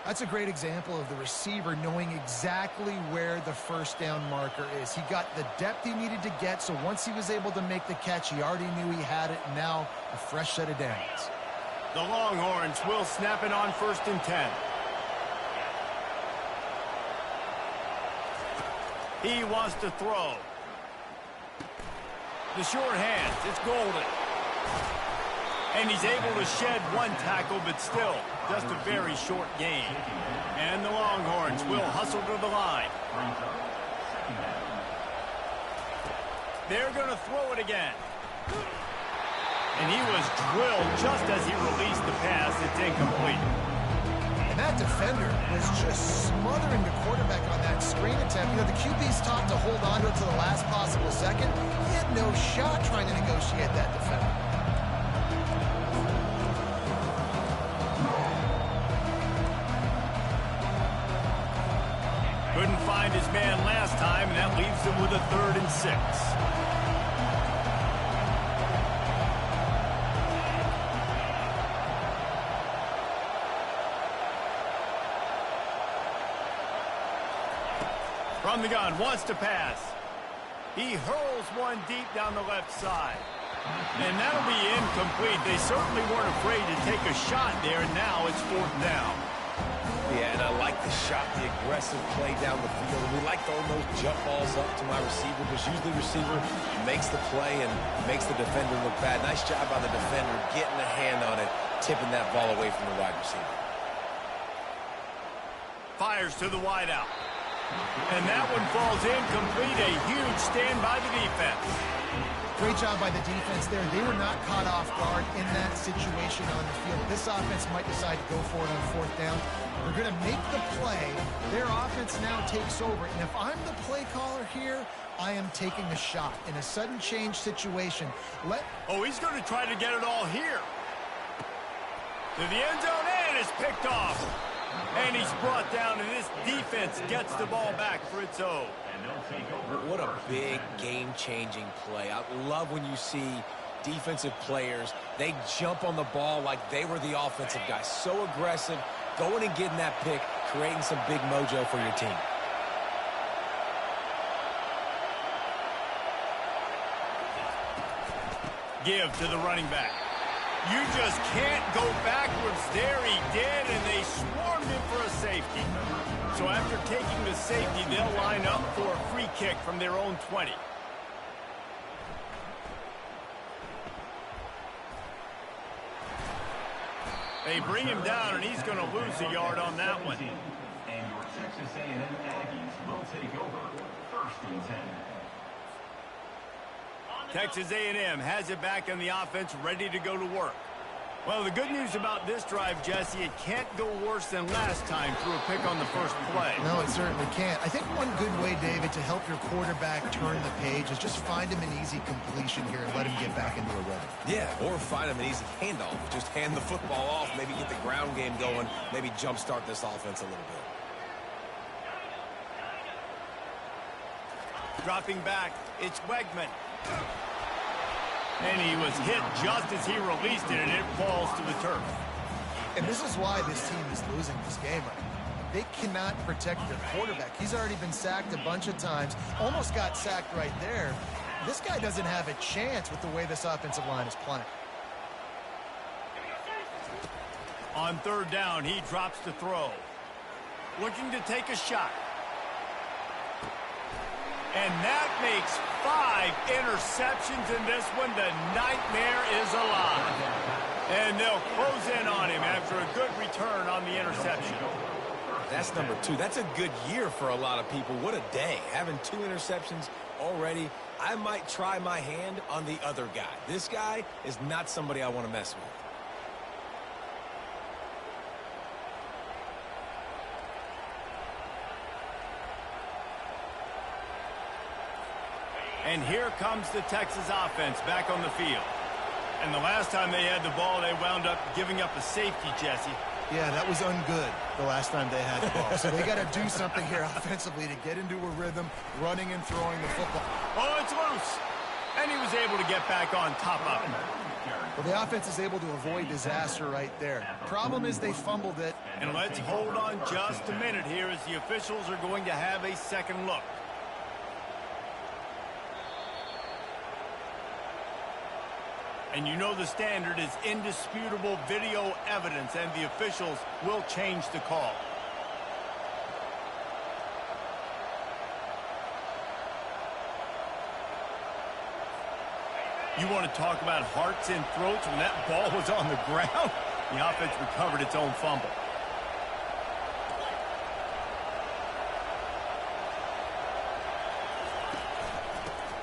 That's a great example of the receiver knowing exactly where the first down marker is. He got the depth he needed to get, so once he was able to make the catch, he already knew he had it, and now a fresh set of downs. The Longhorns will snap it on 1st and 10. He wants to throw. The short hands, it's Golden. And he's able to shed one tackle, but still, just a very short gain. And the Longhorns will hustle to the line. They're going to throw it again. And he was drilled just as he released the pass. It's incomplete. And that defender was just smothering the quarterback on that screen attempt. You know, the QB's taught to hold on to it to the last possible second. He had no shot trying to negotiate that defender. Couldn't find his man last time, and that leaves him with a 3rd and 6. From the gun, wants to pass. He hurls one deep down the left side. And that'll be incomplete. They certainly weren't afraid to take a shot there, and now it's 4th down. Yeah, and I like the shot, the aggressive play down the field. We like throwing those jump balls up to my receiver, because usually the receiver makes the play and makes the defender look bad. Nice job by the defender getting a hand on it, tipping that ball away from the wide receiver. Fires to the wideout. And that one falls incomplete. A huge stand by the defense. Great job by the defense there. They were not caught off guard in that situation on the field. This offense might decide to go for it on 4th down. They're going to make the play. Their offense now takes over. And if I'm the play caller here, I am taking a shot in a sudden change situation. Oh, he's going to try to get it all here. To the end zone, and it's picked off. And he's brought down, and this defense gets the ball back for its own. What a big game-changing play. I love when you see defensive players, they jump on the ball like they were the offensive guys. So aggressive, going and getting that pick, creating some big mojo for your team. Give to the running back. You just can't go backwards there. He did, and they swarmed him for a safety. So after taking the safety, they'll line up for a free kick from their own 20. They bring him down, and he's going to lose a yard on that one. And your Texas A&M Aggies will take over 1st and 10. Texas A&M has it back in the offense, ready to go to work. Well, the good news about this drive, Jesse, it can't go worse than last time through a pick on the first play. No, it certainly can't. I think one good way, David, to help your quarterback turn the page is just find him an easy completion here and let him get back into a rhythm. Yeah, or find him an easy handoff. Just hand the football off, maybe get the ground game going, maybe jumpstart this offense a little bit. Dropping back, it's Wegman. And he was hit just as he released it, and it falls to the turf. And this is why this team is losing this game right now. They cannot protect their quarterback. He's already been sacked a bunch of times, almost got sacked right there. This guy doesn't have a chance with the way this offensive line is playing. On 3rd down, he drops to throw. Looking to take a shot. And that makes 5 interceptions in this one. The nightmare is alive. And they'll close in on him after a good return on the interception. That's number 2. That's a good year for a lot of people. What a day. Having 2 interceptions already. I might try my hand on the other guy. This guy is not somebody I want to mess with. And here comes the Texas offense back on the field. And the last time they had the ball, they wound up giving up a safety, Jesse. Yeah, that was ungood the last time they had the ball. So they got to do something here offensively to get into a rhythm, running and throwing the football. Oh, it's loose. And he was able to get back on top of it. Well, the offense is able to avoid disaster right there. Problem is they fumbled it. And let's hold on just a minute here as the officials are going to have a second look. And you know the standard is indisputable video evidence, and the officials will change the call. You want to talk about hearts and throats when that ball was on the ground? The offense recovered its own fumble.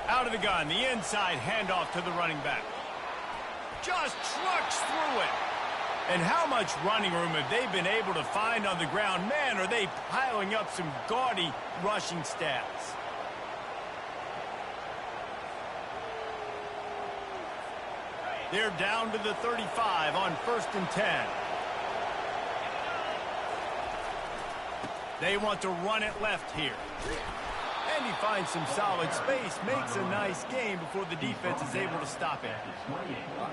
Out of the gun, the inside handoff to the running back. Just trucks through it. And how much running room have they been able to find on the ground? Man, are they piling up some gaudy rushing stats. They're down to the 35 on 1st and 10. They want to run it left here. And he finds some solid space, makes a nice game before the defense is able to stop it.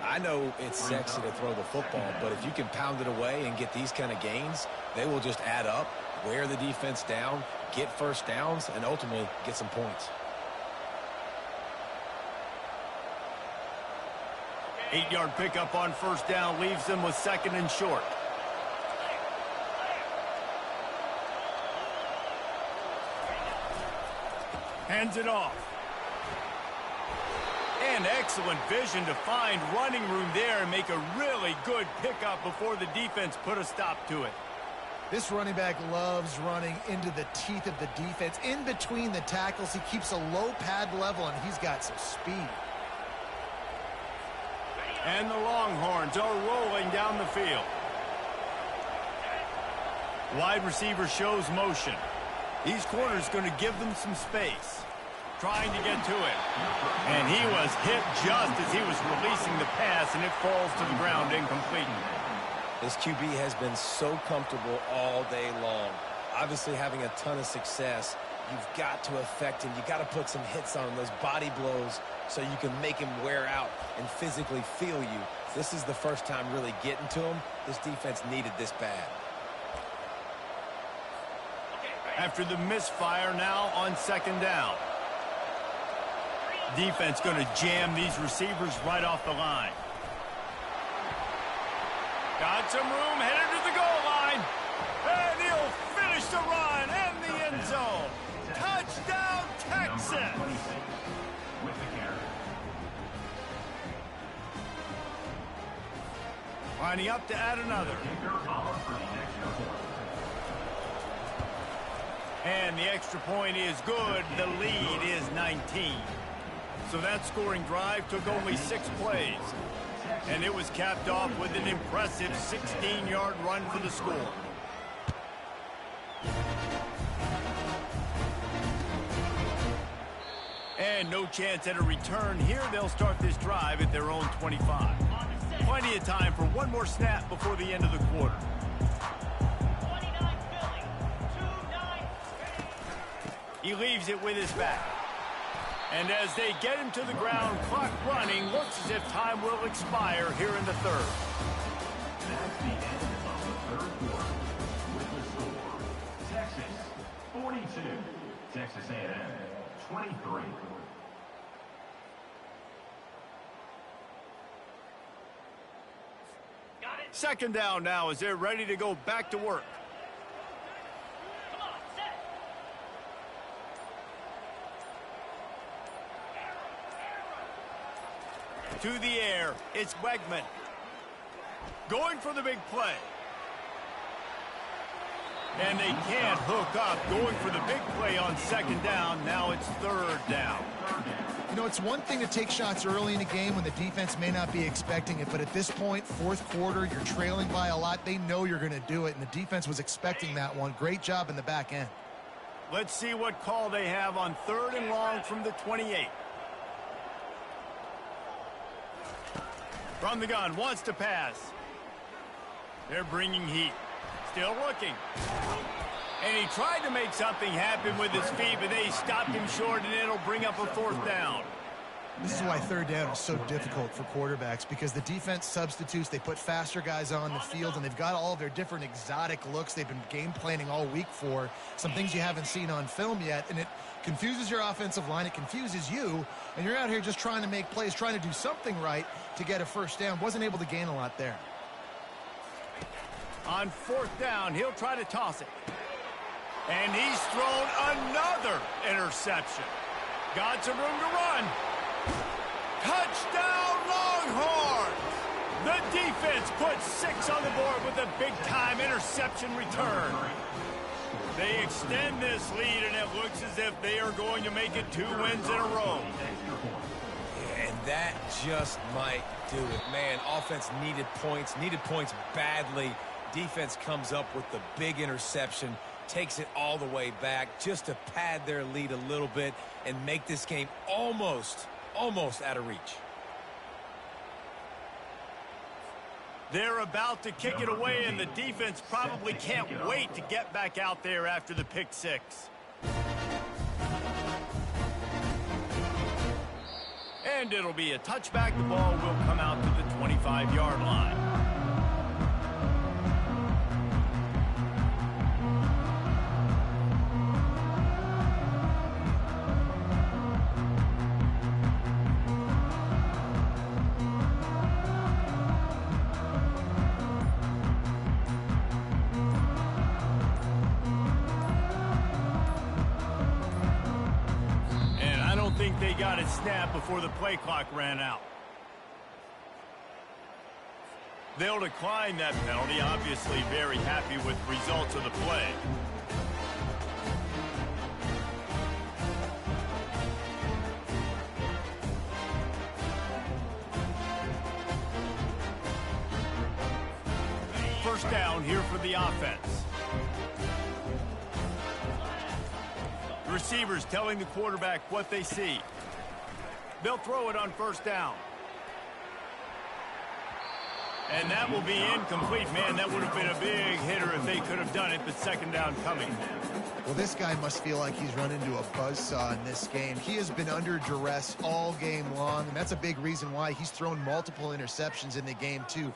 I know it's sexy to throw the football, but if you can pound it away and get these kind of gains, they will just add up, wear the defense down, get first downs, and ultimately get some points. 8-yard pickup on 1st down leaves them with 2nd and short. Hands it off. And excellent vision to find running room there and make a really good pickup before the defense put a stop to it. This running back loves running into the teeth of the defense. In between the tackles, he keeps a low pad level, and he's got some speed. And the Longhorns are rolling down the field. Wide receiver shows motion. These corners going to give them some space. Trying to get to it. And he was hit just as he was releasing the pass, and it falls to the ground incomplete. This QB has been so comfortable all day long. Obviously having a ton of success. You've got to affect him. You've got to put some hits on him, those body blows, so you can make him wear out and physically feel you. This is the first time really getting to him. This defense needed this bad. After the misfire, now on 2nd down. Defense going to jam these receivers right off the line. Got some room, headed to the goal line. And he'll finish the run and the end zone. Touchdown, Texas! With the carry. Lining up to add another. And the extra point is good. The lead is 19. So that scoring drive took only 6 plays. And it was capped off with an impressive 16-yard run for the score. And no chance at a return here. They'll start this drive at their own 25. Plenty of time for one more snap before the end of the quarter. He leaves it with his back. And as they get him to the ground, clock running, looks as if time will expire here in the third. That's the end of the third quarter. With the score, Texas 42, Texas A&M 23. Second down now as they're ready to go back to work. To the air, it's Wegman. Going for the big play. And they can't hook up. Going for the big play on second down. Now it's third down. You know, it's one thing to take shots early in a game when the defense may not be expecting it, but at this point, fourth quarter, you're trailing by a lot. They know you're going to do it, and the defense was expecting that one. Great job in the back end. Let's see what call they have on third and long from the 28. From the gun, wants to pass. They're bringing heat. Still looking. And he tried to make something happen with his feet, but they stopped him short, and it'll bring up a fourth down. This is why third down is so difficult for quarterbacks, because the defense substitutes. They put faster guys on the field, and they've got all of their different exotic looks they've been game planning all week for, some things you haven't seen on film yet, and it confuses your offensive line. It confuses you, and you're out here just trying to make plays, trying to do something right to get a first down. Wasn't able to gain a lot there. On fourth down, he'll try to toss it. And he's thrown another interception. Got some room to run. Touchdown, Longhorns! The defense puts 6 on the board with a big-time interception return. They extend this lead, and it looks as if they are going to make it 2 wins in a row. Yeah, and that just might do it. Man, offense needed points badly. Defense comes up with the big interception, takes it all the way back just to pad their lead a little bit and make this game almost out of reach. They're about to kick it away, and the defense probably can't wait to get back out there after the pick 6. And it'll be a touchback. The ball will come out to the 25-yard line. They got it snapped before the play clock ran out. They'll decline that penalty, obviously very happy with the results of the play. First down here for the offense. Receivers telling the quarterback what they see. They'll throw it on first down. And that will be incomplete. Man, that would have been a big hitter if they could have done it, but second down coming. Well, this guy must feel like he's run into a buzzsaw in this game. He has been under duress all game long, and that's a big reason why he's thrown multiple interceptions in the game, too.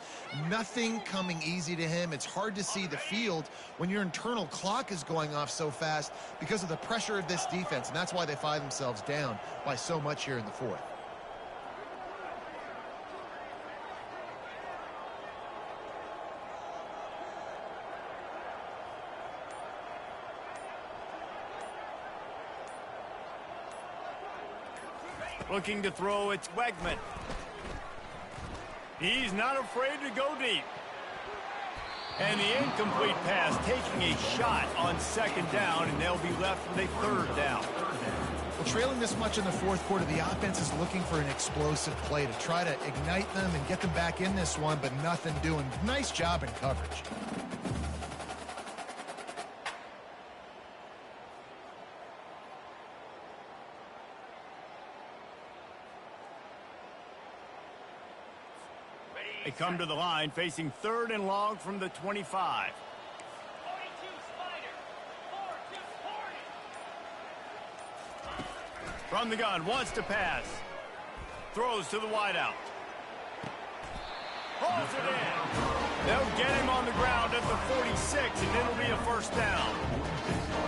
Nothing coming easy to him. It's hard to see the field when your internal clock is going off so fast because of the pressure of this defense, and that's why they find themselves down by so much here in the fourth. Looking to throw, it's Wegman. He's not afraid to go deep. And the incomplete pass, taking a shot on second down, and they'll be left with a third down. Well, trailing this much in the fourth quarter, the offense is looking for an explosive play to try to ignite them and get them back in this one, but nothing doing. Nice job in coverage. They come to the line facing third and long from the 25. From the gun, wants to pass. Throws to the wideout. Pulls it in. They'll get him on the ground at the 46, and it'll be a first down.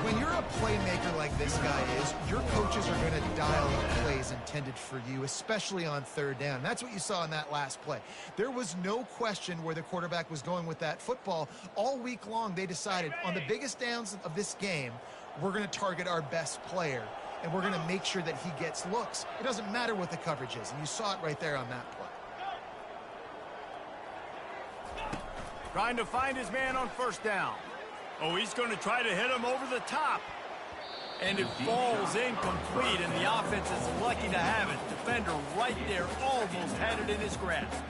When you're a playmaker like this guy is, your coaches are going to dial up plays intended for you, especially on third down. That's what you saw in that last play. There was no question where the quarterback was going with that football. All week long, they decided on the biggest downs of this game, we're going to target our best player, and we're going to make sure that he gets looks. It doesn't matter what the coverage is, and you saw it right there on that play. Trying to find his man on first down. Oh, he's going to try to hit him over the top. And it falls incomplete, and the offense is lucky to have it. Defender right there almost had it in his grasp.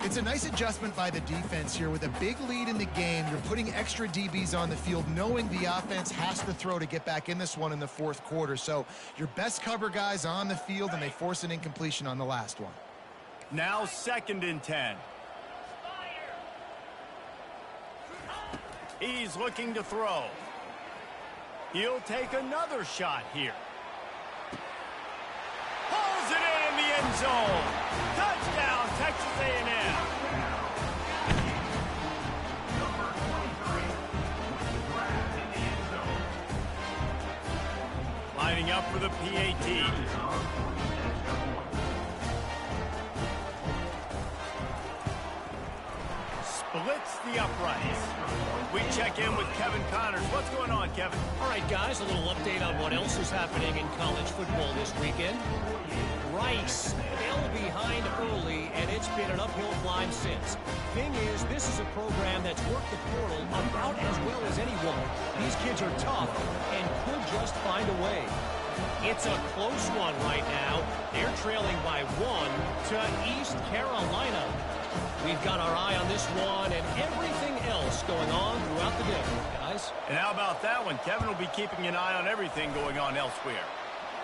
It's a nice adjustment by the defense here. With a big lead in the game, you're putting extra DBs on the field, knowing the offense has to throw to get back in this one in the fourth quarter. So your best cover guys on the field, and they force an incompletion on the last one. Now 2nd and 10. He's looking to throw. He'll take another shot here. Pulls it in the end zone. Touchdown, Texas A&M. Number 23 with the grab in the end zone. Lining up for the PAT. Splits the uprights. We check in with Kevin Connors. What's going on, Kevin? All right, guys, a little update on what else is happening in college football this weekend. Rice fell behind early, and it's been an uphill climb since. Thing is, this is a program that's worked the portal about as well as anyone. These kids are tough and could just find a way. It's a close one right now. They're trailing by 1 to East Carolina. We've got our eye on this one and everything else going on throughout the day, guys. And how about that one? Kevin will be keeping an eye on everything going on elsewhere.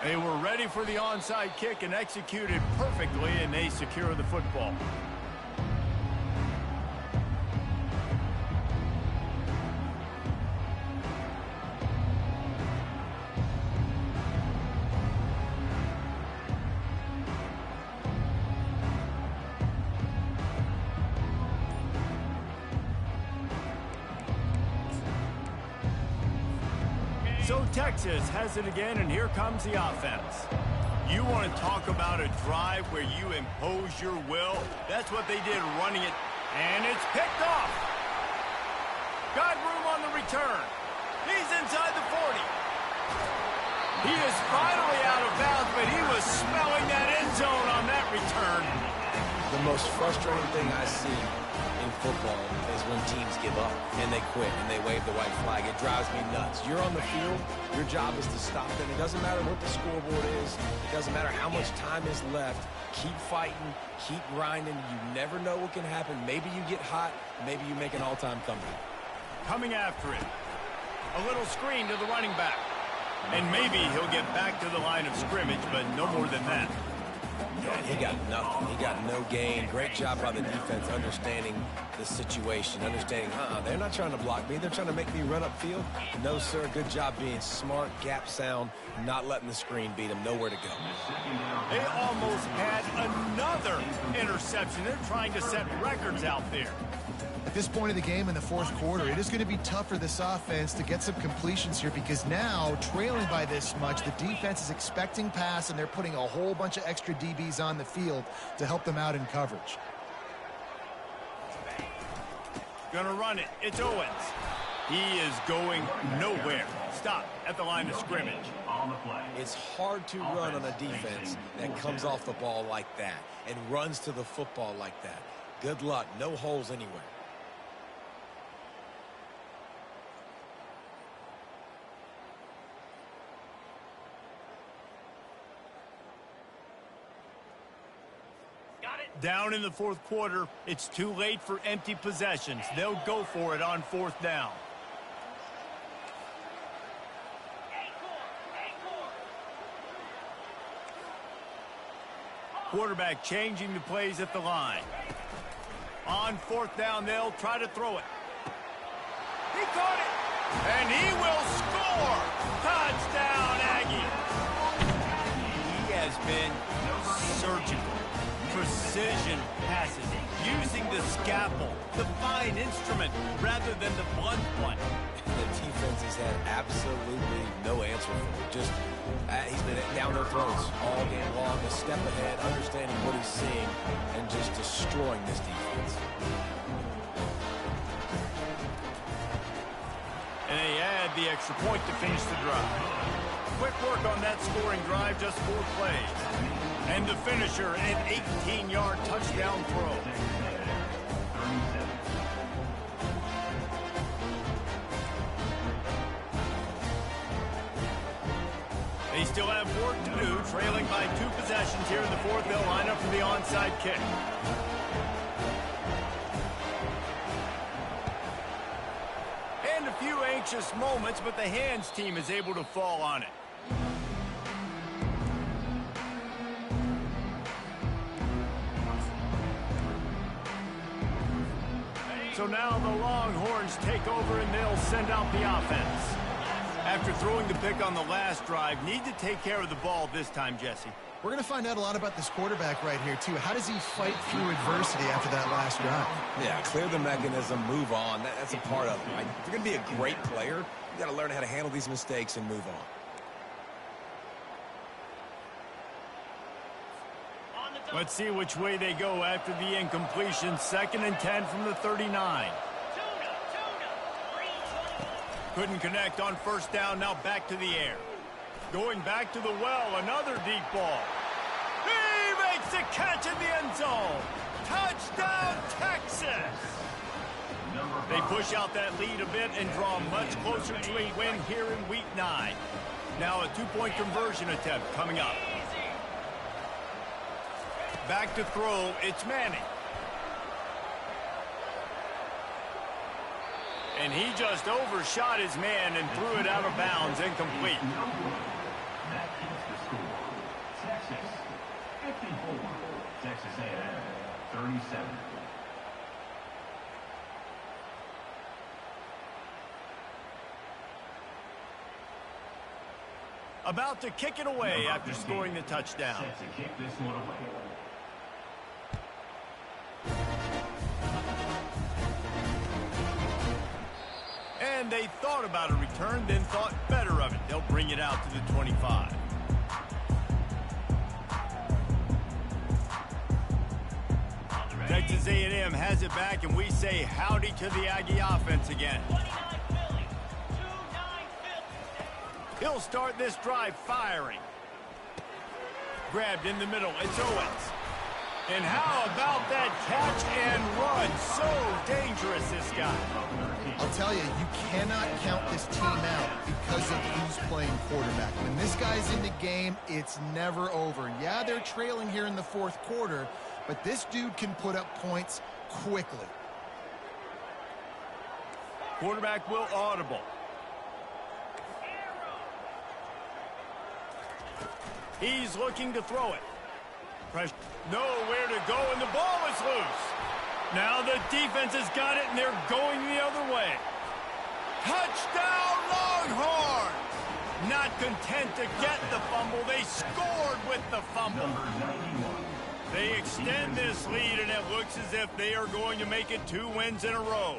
They were ready for the onside kick and executed perfectly, and they secure the football. So Texas has it again, and here comes the offense. You want to talk about a drive where you impose your will? That's what they did, running it, and it's picked off. Got room on the return. He's inside the 40. He is finally out of bounds, but he was smelling that end zone on that return. The most frustrating thing I see in football is when teams give up and they quit and they wave the white flag. It drives me nuts. You're on the field. Your job is to stop them. It doesn't matter what the scoreboard is. It doesn't matter how much time is left. Keep fighting. Keep grinding. You never know what can happen. Maybe you get hot. Maybe you make an all-time comeback. Coming after it. A little screen to the running back. And maybe he'll get back to the line of scrimmage, but no more than that. Yeah, he got nothing. He got no gain. Great job by the defense understanding the situation, understanding, they're not trying to block me. They're trying to make me run upfield. No, sir. Good job being smart, gap sound, not letting the screen beat him. Nowhere to go. They almost had another interception. They're trying to set records out there. At this point of the game in the fourth quarter, it is going to be tough for this offense to get some completions here because now, trailing by this much, the defense is expecting pass, and they're putting a whole bunch of extra DBs on the field to help them out in coverage. Gonna run it. It's Owens. He is going nowhere. Stop at the line of scrimmage. It's hard to run on a defense that comes off the ball like that and runs to the football like that. Good luck. No holes anywhere. Down in the fourth quarter, it's too late for empty possessions. They'll go for it on fourth down. Quarterback changing the plays at the line. On fourth down, they'll try to throw it. He caught it, and he will score. Touchdown, Aggie. He has been surgical. Precision passes, using the scalpel, the fine instrument, rather than the blunt one. The defense has had absolutely no answer for him. Just, he's been down their throats all game long, a step ahead, understanding what he's seeing, and just destroying this defense. And they add the extra point to finish the drive. Quick work on that scoring drive, just 4 plays. And the finisher, an 18-yard touchdown throw. They still have work to do, trailing by 2 possessions here in the fourth. They'll line up for the onside kick. And a few anxious moments, but the hands team is able to fall on it. So now the Longhorns take over and they'll send out the offense. After throwing the pick on the last drive, need to take care of the ball this time, Jesse. We're going to find out a lot about this quarterback right here, too. How does he fight through adversity after that last drive? Yeah, clear the mechanism, move on. That's a part of it, right? If you're going to be a great player, you got to learn how to handle these mistakes and move on. Let's see which way they go after the incompletion. 2nd and 10 from the 39. Couldn't connect on first down. Now back to the air. Going back to the well. Another deep ball. He makes the catch in the end zone. Touchdown, Texas. They push out that lead a bit and draw much closer to a win here in Week 9. Now a 2-point conversion attempt coming up. Back to throw, it's Manning. And he just overshot his man and threw it out of bounds, incomplete. That is the score. Texas 54, Texas A&M 37. About to kick it away after scoring the touchdown. Set to kick this one away. And they thought about a return, then thought better of it. They'll bring it out to the 25. Texas A&M has it back, and we say howdy to the Aggie offense again. He'll start this drive firing. Grabbed in the middle. It's Owens. And how about that catch and run? So dangerous, this guy. I'll tell you, you cannot count this team out because of who's playing quarterback. When this guy's in the game, it's never over. Yeah, they're trailing here in the fourth quarter, but this dude can put up points quickly. Quarterback will audible. He's looking to throw it. Pressure. Nowhere to go, and the ball is loose. Now the defense has got it, and they're going the other way. Touchdown, Longhorns! Not content to get the fumble, they scored with the fumble. They extend this lead, and it looks as if they are going to make it 2 wins in a row.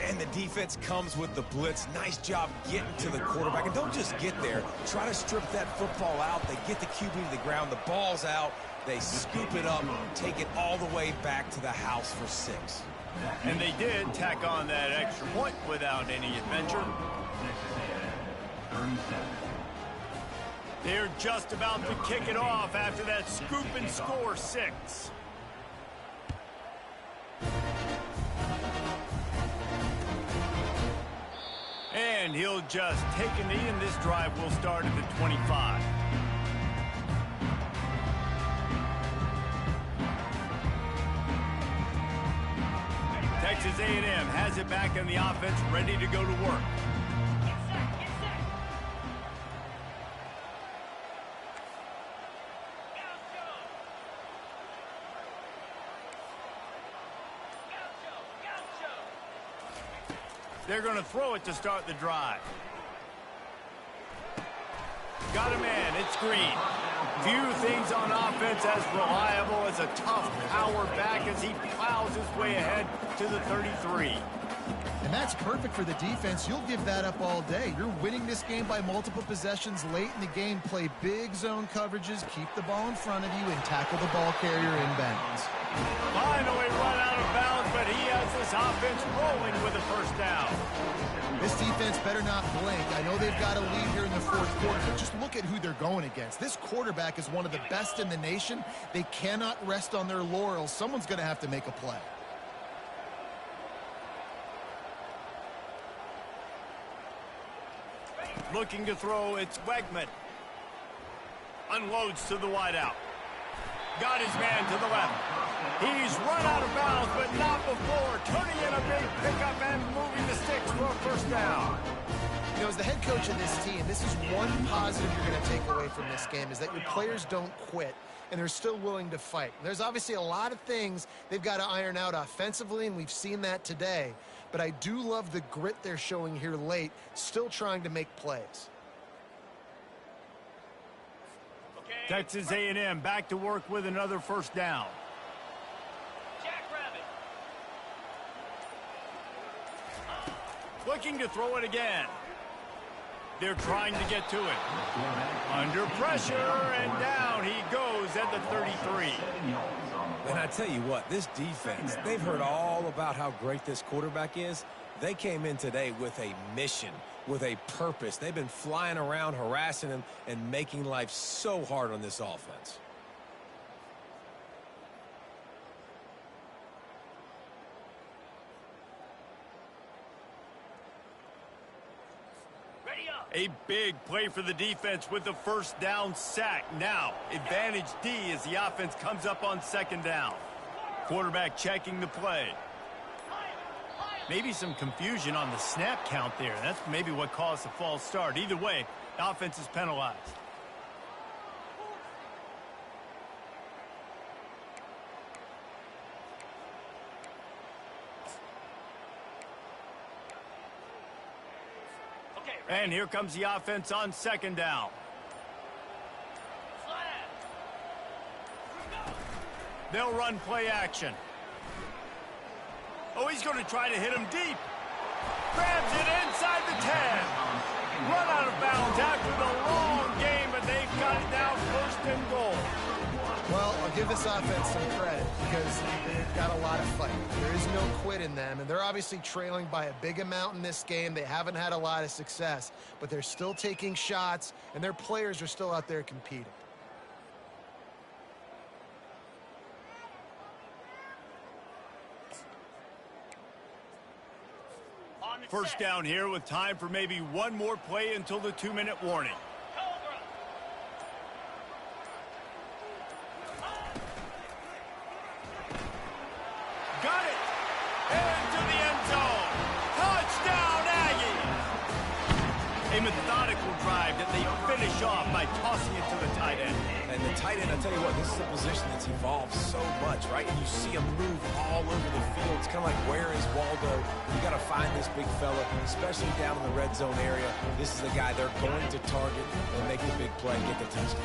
And the defense comes with the blitz. Nice job getting to the quarterback. And don't just get there. Try to strip that football out. They get the QB to the ground. The ball's out. They scoop it up, take it all the way back to the house for 6. And they did tack on that extra point without any adventure. They're just about to kick it off after that scoop and score 6. And he'll just take a knee, and this drive will start at the 25. Texas A&M has it back on the offense, ready to go to work. They're going to throw it to start the drive. Got a man. It's Green. Few things on offense as reliable as a tough power back as he plows his way ahead to the 33. And that's perfect for the defense. You'll give that up all day. You're winning this game by multiple possessions late in the game. Play big zone coverages, keep the ball in front of you, and tackle the ball carrier inbounds. Finally run out of bounds, but he has this offense rolling with a first down. This defense better not blink. I know they've got a lead here in the 4th quarter, but just look at who they're going against. This quarterback is one of the best in the nation. They cannot rest on their laurels. Someone's going to have to make a play. Looking to throw, it's Wegman. Unloads to the wideout. Got his man to the left. He's run out of bounds, but not before turning in a big pickup and moving the sticks for a first down. You know, as the head coach of this team, this is one positive you're going to take away from this game, is that your players don't quit, and they're still willing to fight. There's obviously a lot of things they've got to iron out offensively, and we've seen that today. But I do love the grit they're showing here late, still trying to make plays. Texas A&M back to work with another first down. Jackrabbit. Looking to throw it again. They're trying to get to it. Under pressure, and down he goes at the 33. And I tell you what, this defense, they've heard all about how great this quarterback is. They came in today with a mission, with a purpose. They've been flying around, harassing him, and making life so hard on this offense. A big play for the defense with the first down sack. Now, advantage D as the offense comes up on second down. Quarterback checking the play. Maybe some confusion on the snap count there. That's maybe what caused the false start. Either way, the offense is penalized. And here comes the offense on second down. They'll run play action. Oh, he's going to try to hit him deep. Grabs it inside the 10. Run out of bounds after the long game, but they've got it now first and goal. Well, I'll give this offense some credit because they've got a lot of fight. There is no quit in them, and they're obviously trailing by a big amount in this game. They haven't had a lot of success, but they're still taking shots, and their players are still out there competing. First down here with time for maybe one more play until the 2-minute warning. Got it! Into the end zone! Touchdown, Aggies! A methodical drive that they finish off by tossing it to the tight end. And the the tight end, I tell you what, this is a position that's evolved so much, right? And you see him move all over the field. It's kind of like, where is Waldo? You got to find this big fella, especially down in the red zone area. This is the guy they're going to target and make the big play and get the touchdown.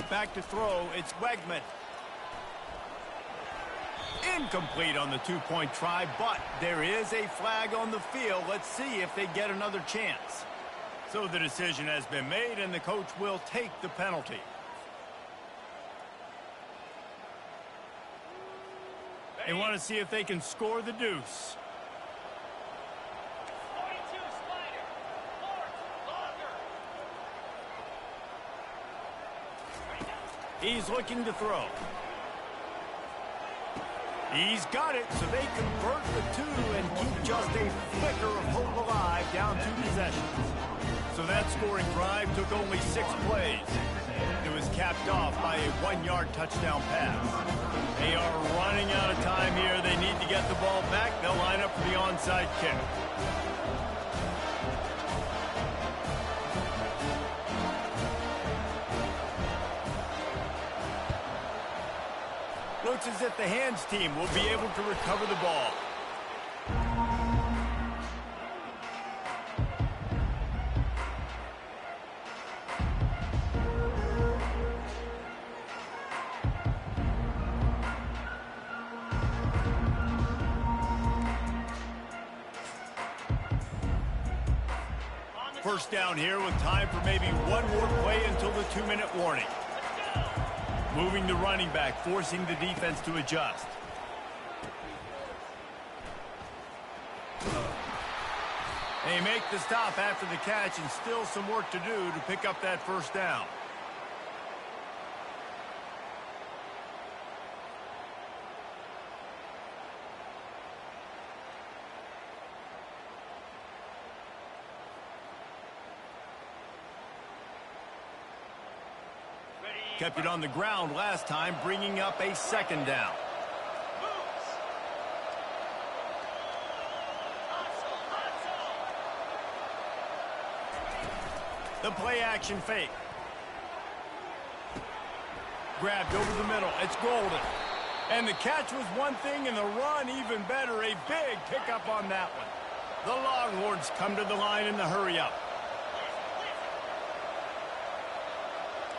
Back to throw, it's Wegman. Incomplete on the two-point try, but there is a flag on the field. Let's see if they get another chance. So the decision has been made, and the coach will take the penalty. They want to see if they can score the deuce. He's looking to throw. He's got it, so they convert the two and keep just a flicker of hope alive down 2 possessions. So that scoring drive took only 6 plays. It was capped off by a 1-yard touchdown pass. They are running out of time here. They need to get the ball back. They'll line up for the onside kick. Looks as if the hands team will be able to recover the ball. First down here with time for maybe one more play until the 2-minute warning. Moving the running back, forcing the defense to adjust. They make the stop after the catch, and still some work to do to pick up that first down. Kept it on the ground last time, bringing up a second down. The play action fake. Grabbed over the middle. It's Golden. And the catch was one thing, and the run even better. A big pickup on that one. The Longhorns come to the line in the hurry-up.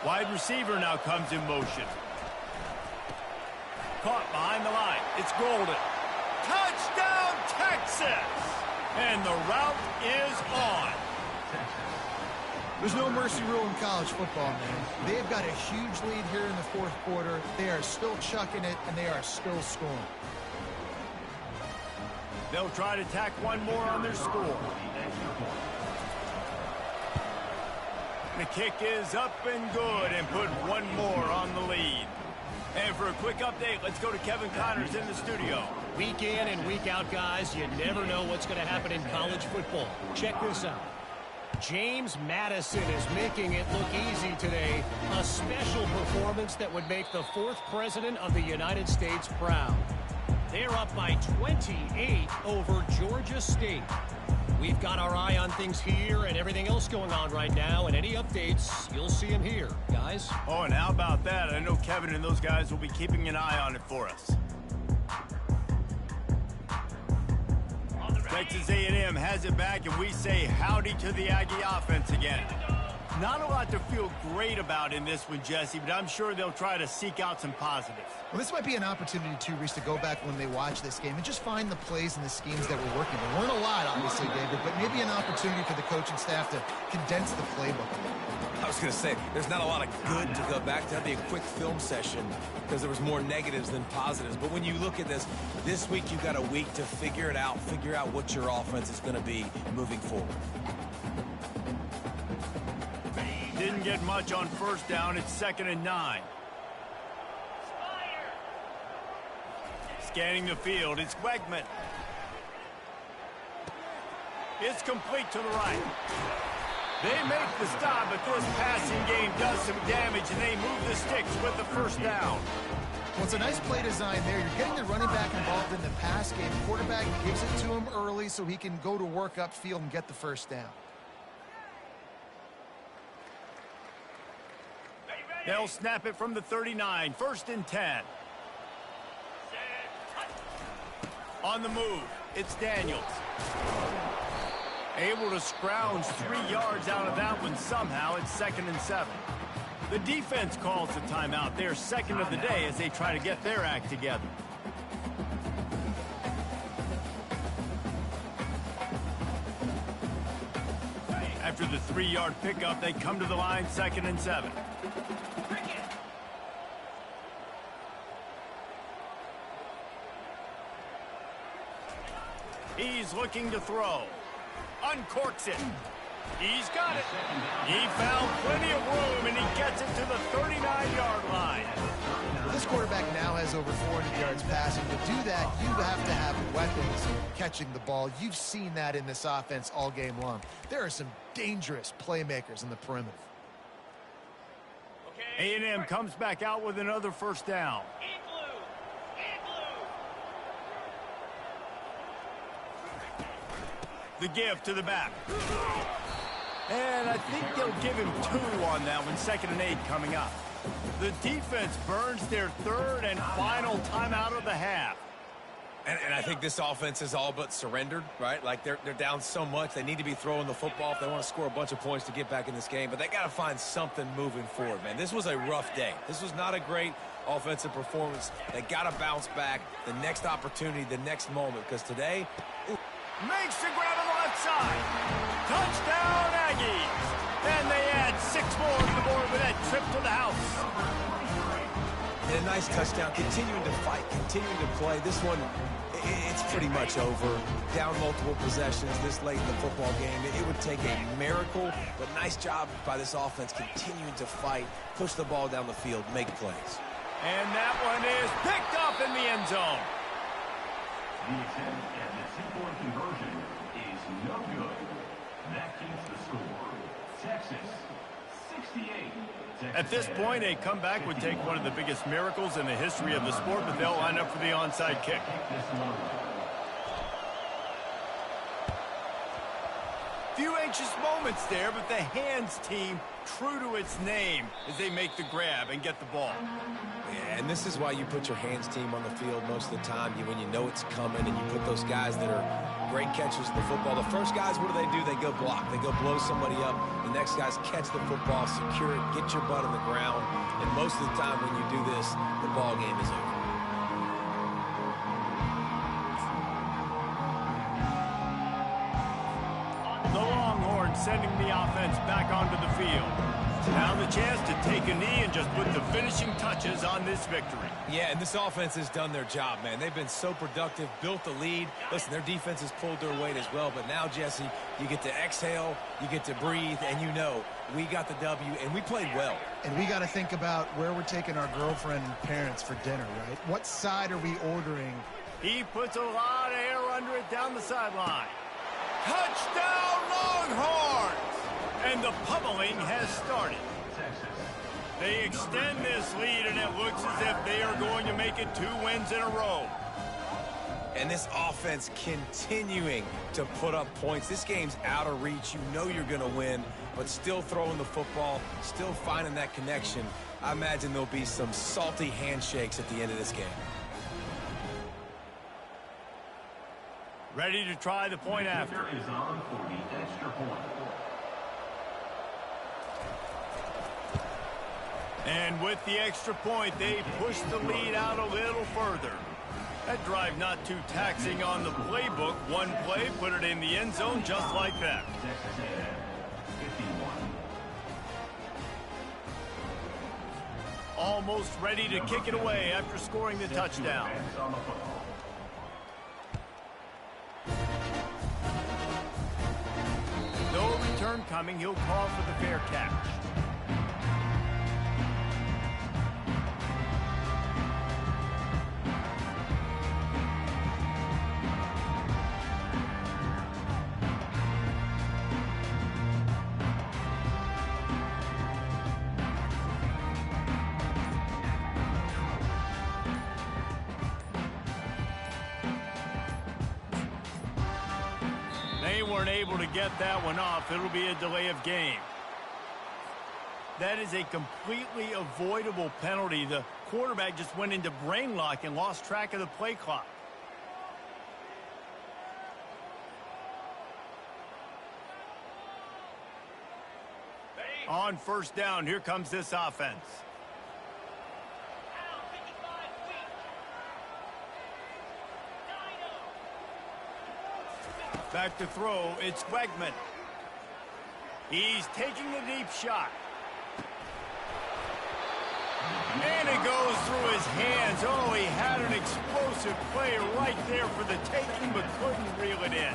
Wide receiver now comes in motion. Caught behind the line. It's Golden. Touchdown, Texas! And the route is on. There's no mercy rule in college football, man. They've got a huge lead here in the fourth quarter. They are still chucking it, and they are still scoring. They'll try to tack one more on their score. The kick is up and good, and put one more on the lead. And for a quick update, let's go to Kevin Connors in the studio. Week in and week out, guys, you never know what's going to happen in college football. Check this out. James Madison is making it look easy today. A special performance that would make the 4th president of the United States proud. They're up by 28 over Georgia State. We've got our eye on things here and everything else going on right now, and any updates, you'll see them here, guys. Oh, and how about that? I know Kevin and those guys will be keeping an eye on it for us. Texas A&M has it back, and we say howdy to the Aggie offense again. Not a lot to feel great about in this one, Jesse, but I'm sure they'll try to seek out some positives. Well, this might be an opportunity, too, Reese, to go back when they watch this game and just find the plays and the schemes that were working. There weren't a lot, obviously, David, but maybe an opportunity for the coaching staff to condense the playbook. I was going to say, there's not a lot of good to go back to. That'd be a quick film session because there was more negatives than positives. But when you look at this week you've got a week to figure it out, figure out what your offense is going to be moving forward. Didn't get much on first down. It's 2nd and 9. Scanning the field. It's Wegman. It's complete to the right. They make the stop, but this passing game does some damage, and they move the sticks with the first down. Well, it's a nice play design there. You're getting the running back involved in the pass game. Quarterback gives it to him early so he can go to work upfield and get the first down. They'll snap it from the 39, 1st and 10. On the move, it's Daniels. Able to scrounge 3 yards out of that one somehow. It's 2nd and 7. The defense calls the timeout. They're second of the day as they try to get their act together. After the 3-yard pickup, they come to the line, 2nd and 7. He's looking to throw. Uncorks it. He's got it. He found plenty of room, and he gets it to the 39-yard line. This quarterback now has over 400 yards passing. To do that, you have to have weapons catching the ball. You've seen that in this offense all game long. There are some dangerous playmakers in the perimeter. A&M comes back out with another first down. The give to the back. And I think they'll give him 2 on that one, 2nd and 8 coming up. The defense burns their 3rd and final timeout of the half. And I think this offense is all but surrendered, right? Like they're down so much. They need to be throwing the football if they want to score a bunch of points to get back in this game. But they got to find something moving forward, man. This was a rough day. This was not a great offensive performance. They got to bounce back the next opportunity, the next moment. Because today, makes the grab on the left side. Touchdown, Aggies. And they add 6 more to the board with that trip to the house. And a nice touchdown, continuing to fight, continuing to play. This one, it's pretty much over. Down multiple possessions this late in the football game. It would take a miracle, but nice job by this offense continuing to fight, push the ball down the field, make plays. And that one is picked up in the end zone. The attempt at the 2-point conversion is no good. That keeps the score. Texas, 68. At this point, a comeback would take one of the biggest miracles in the history of the sport, but they'll line up for the onside kick. Few anxious moments there, but the hands team true to its name as they make the grab and get the ball. Yeah, and this is why you put your hands team on the field most of the time when you know it's coming, and you put those guys that are great catchers of the football. The first guys, what do? They go block. They go blow somebody up. The next guys catch the football, secure it, get your butt on the ground. And most of the time when you do this, the ball game is over. The Longhorns sending the offense back onto the field. Now the chance to take a knee and just put the finishing touches on this victory. Yeah, and this offense has done their job, man. They've been so productive, built the lead. Listen, their defense has pulled their weight as well. But now, Jesse, you get to exhale, you get to breathe, and you know we got the W, and we played well. And we got to think about where we're taking our girlfriend and parents for dinner, right? What side are we ordering? He puts a lot of air under it down the sideline. Touchdown, Longhorns! And the pummeling has started. They extend this lead, and it looks as if they are going to make it 2 wins in a row. And this offense continuing to put up points. This game's out of reach. You know you're going to win, but still throwing the football, still finding that connection. I imagine there'll be some salty handshakes at the end of this game. Ready to try the point after. Is on for the extra point. And with the extra point, they push the lead out a little further. That drive not too taxing on the playbook. One play, put it in the end zone just like that. Texas A&M, 51. Almost ready to kick it away after scoring the touchdown. On the football. No return coming. He'll call for the fair catch. they weren't able to get that one off. It'll be a delay of game. That is a completely avoidable penalty. The quarterback just went into brain lock and lost track of the play clock. On first down, here comes this offense. Back to throw, it's Wegman. He's taking the deep shot. And it goes through his hands. Oh, he had an explosive play right there for the taking, but couldn't reel it in.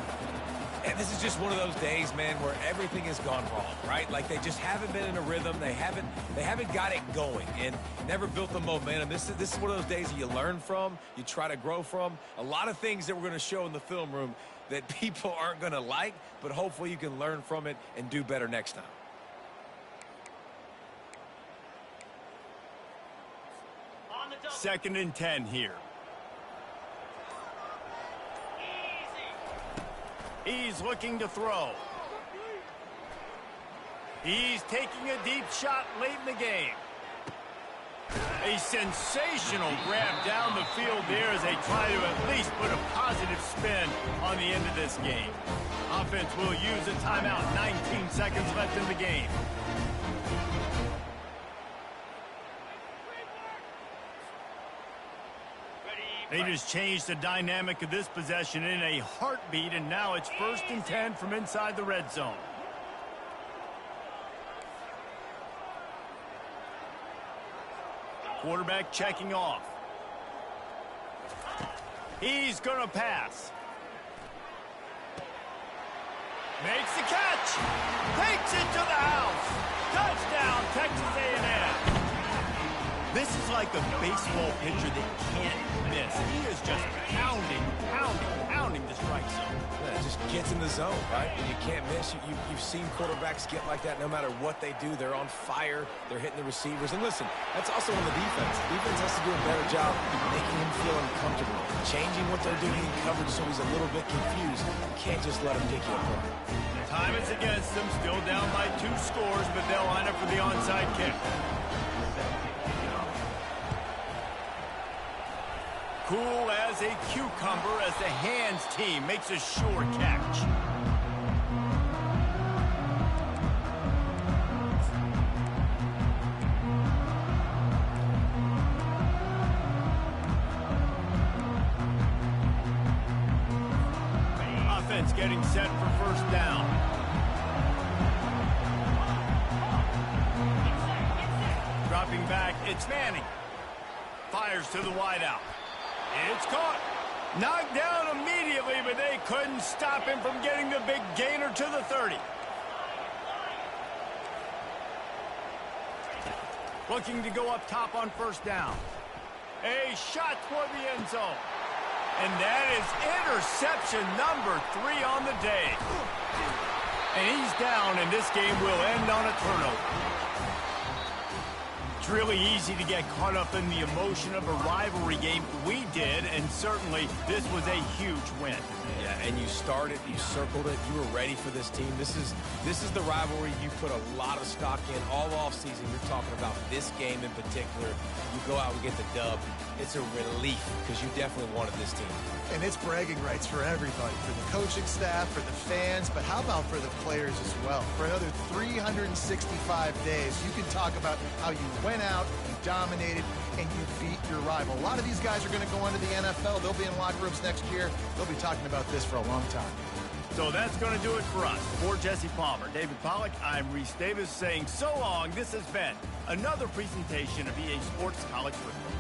And this is just one of those days, man, where everything has gone wrong, right? Like they just haven't been in a rhythm. They haven't got it going and never built the momentum. This is one of those days that you learn from, you try to grow from. A lot of things that we're going to show in the film room that people aren't going to like, but hopefully you can learn from it and do better next time. Second and 10 here. He's looking to throw. He's taking a deep shot late in the game. A sensational grab down the field there as they try to at least put a positive spin on the end of this game. Offense will use a timeout. 19 seconds left in the game. They just changed the dynamic of this possession in a heartbeat, and now it's first and 10 from inside the red zone. Quarterback checking off. He's going to pass. Makes the catch. Takes it to the house. Touchdown, Texas A&M. This is like a baseball pitcher that can't miss. He is just pounding the strike zone. Yeah, it just gets in the zone, right? And you can't miss. You've seen quarterbacks get like that no matter what they do. They're on fire. They're hitting the receivers. And listen, that's also on the defense. The defense has to do a better job making him feel uncomfortable, changing what they're doing in coverage so he's a little bit confused. You can't just let him pick you apart. Time is against them. Still down by 2 scores, but they'll line up for the onside kick. Cool as a cucumber as the hands team makes a sure catch. Offense getting set for first down. Dropping back, it's Manning. Fires to the wideout. It's caught. Knocked down immediately, but they couldn't stop him from getting the big gainer to the 30. Looking to go up top on first down. A shot toward the end zone. And that is interception number 3 on the day. And he's down, and this game will end on a turnover. It's really easy to get caught up in the emotion of a rivalry game. We did, and certainly this was a huge win. Yeah, and you started, you circled it, you were ready for this team. This is the rivalry you put a lot of stock in all offseason. You're talking about this game in particular. You go out and get the dub. It's a relief because you definitely wanted this team. And it's bragging rights for everybody, for the coaching staff, for the fans, but how about for the players as well? For another 365 days, you can talk about how you went out, you dominated, and you beat your rival. A lot of these guys are going to go on to the NFL. They'll be in locker rooms next year. They'll be talking about this for a long time. So that's going to do it for us. For Jesse Palmer, David Pollack, I'm Reese Davis saying so long. This has been another presentation of EA Sports College Football.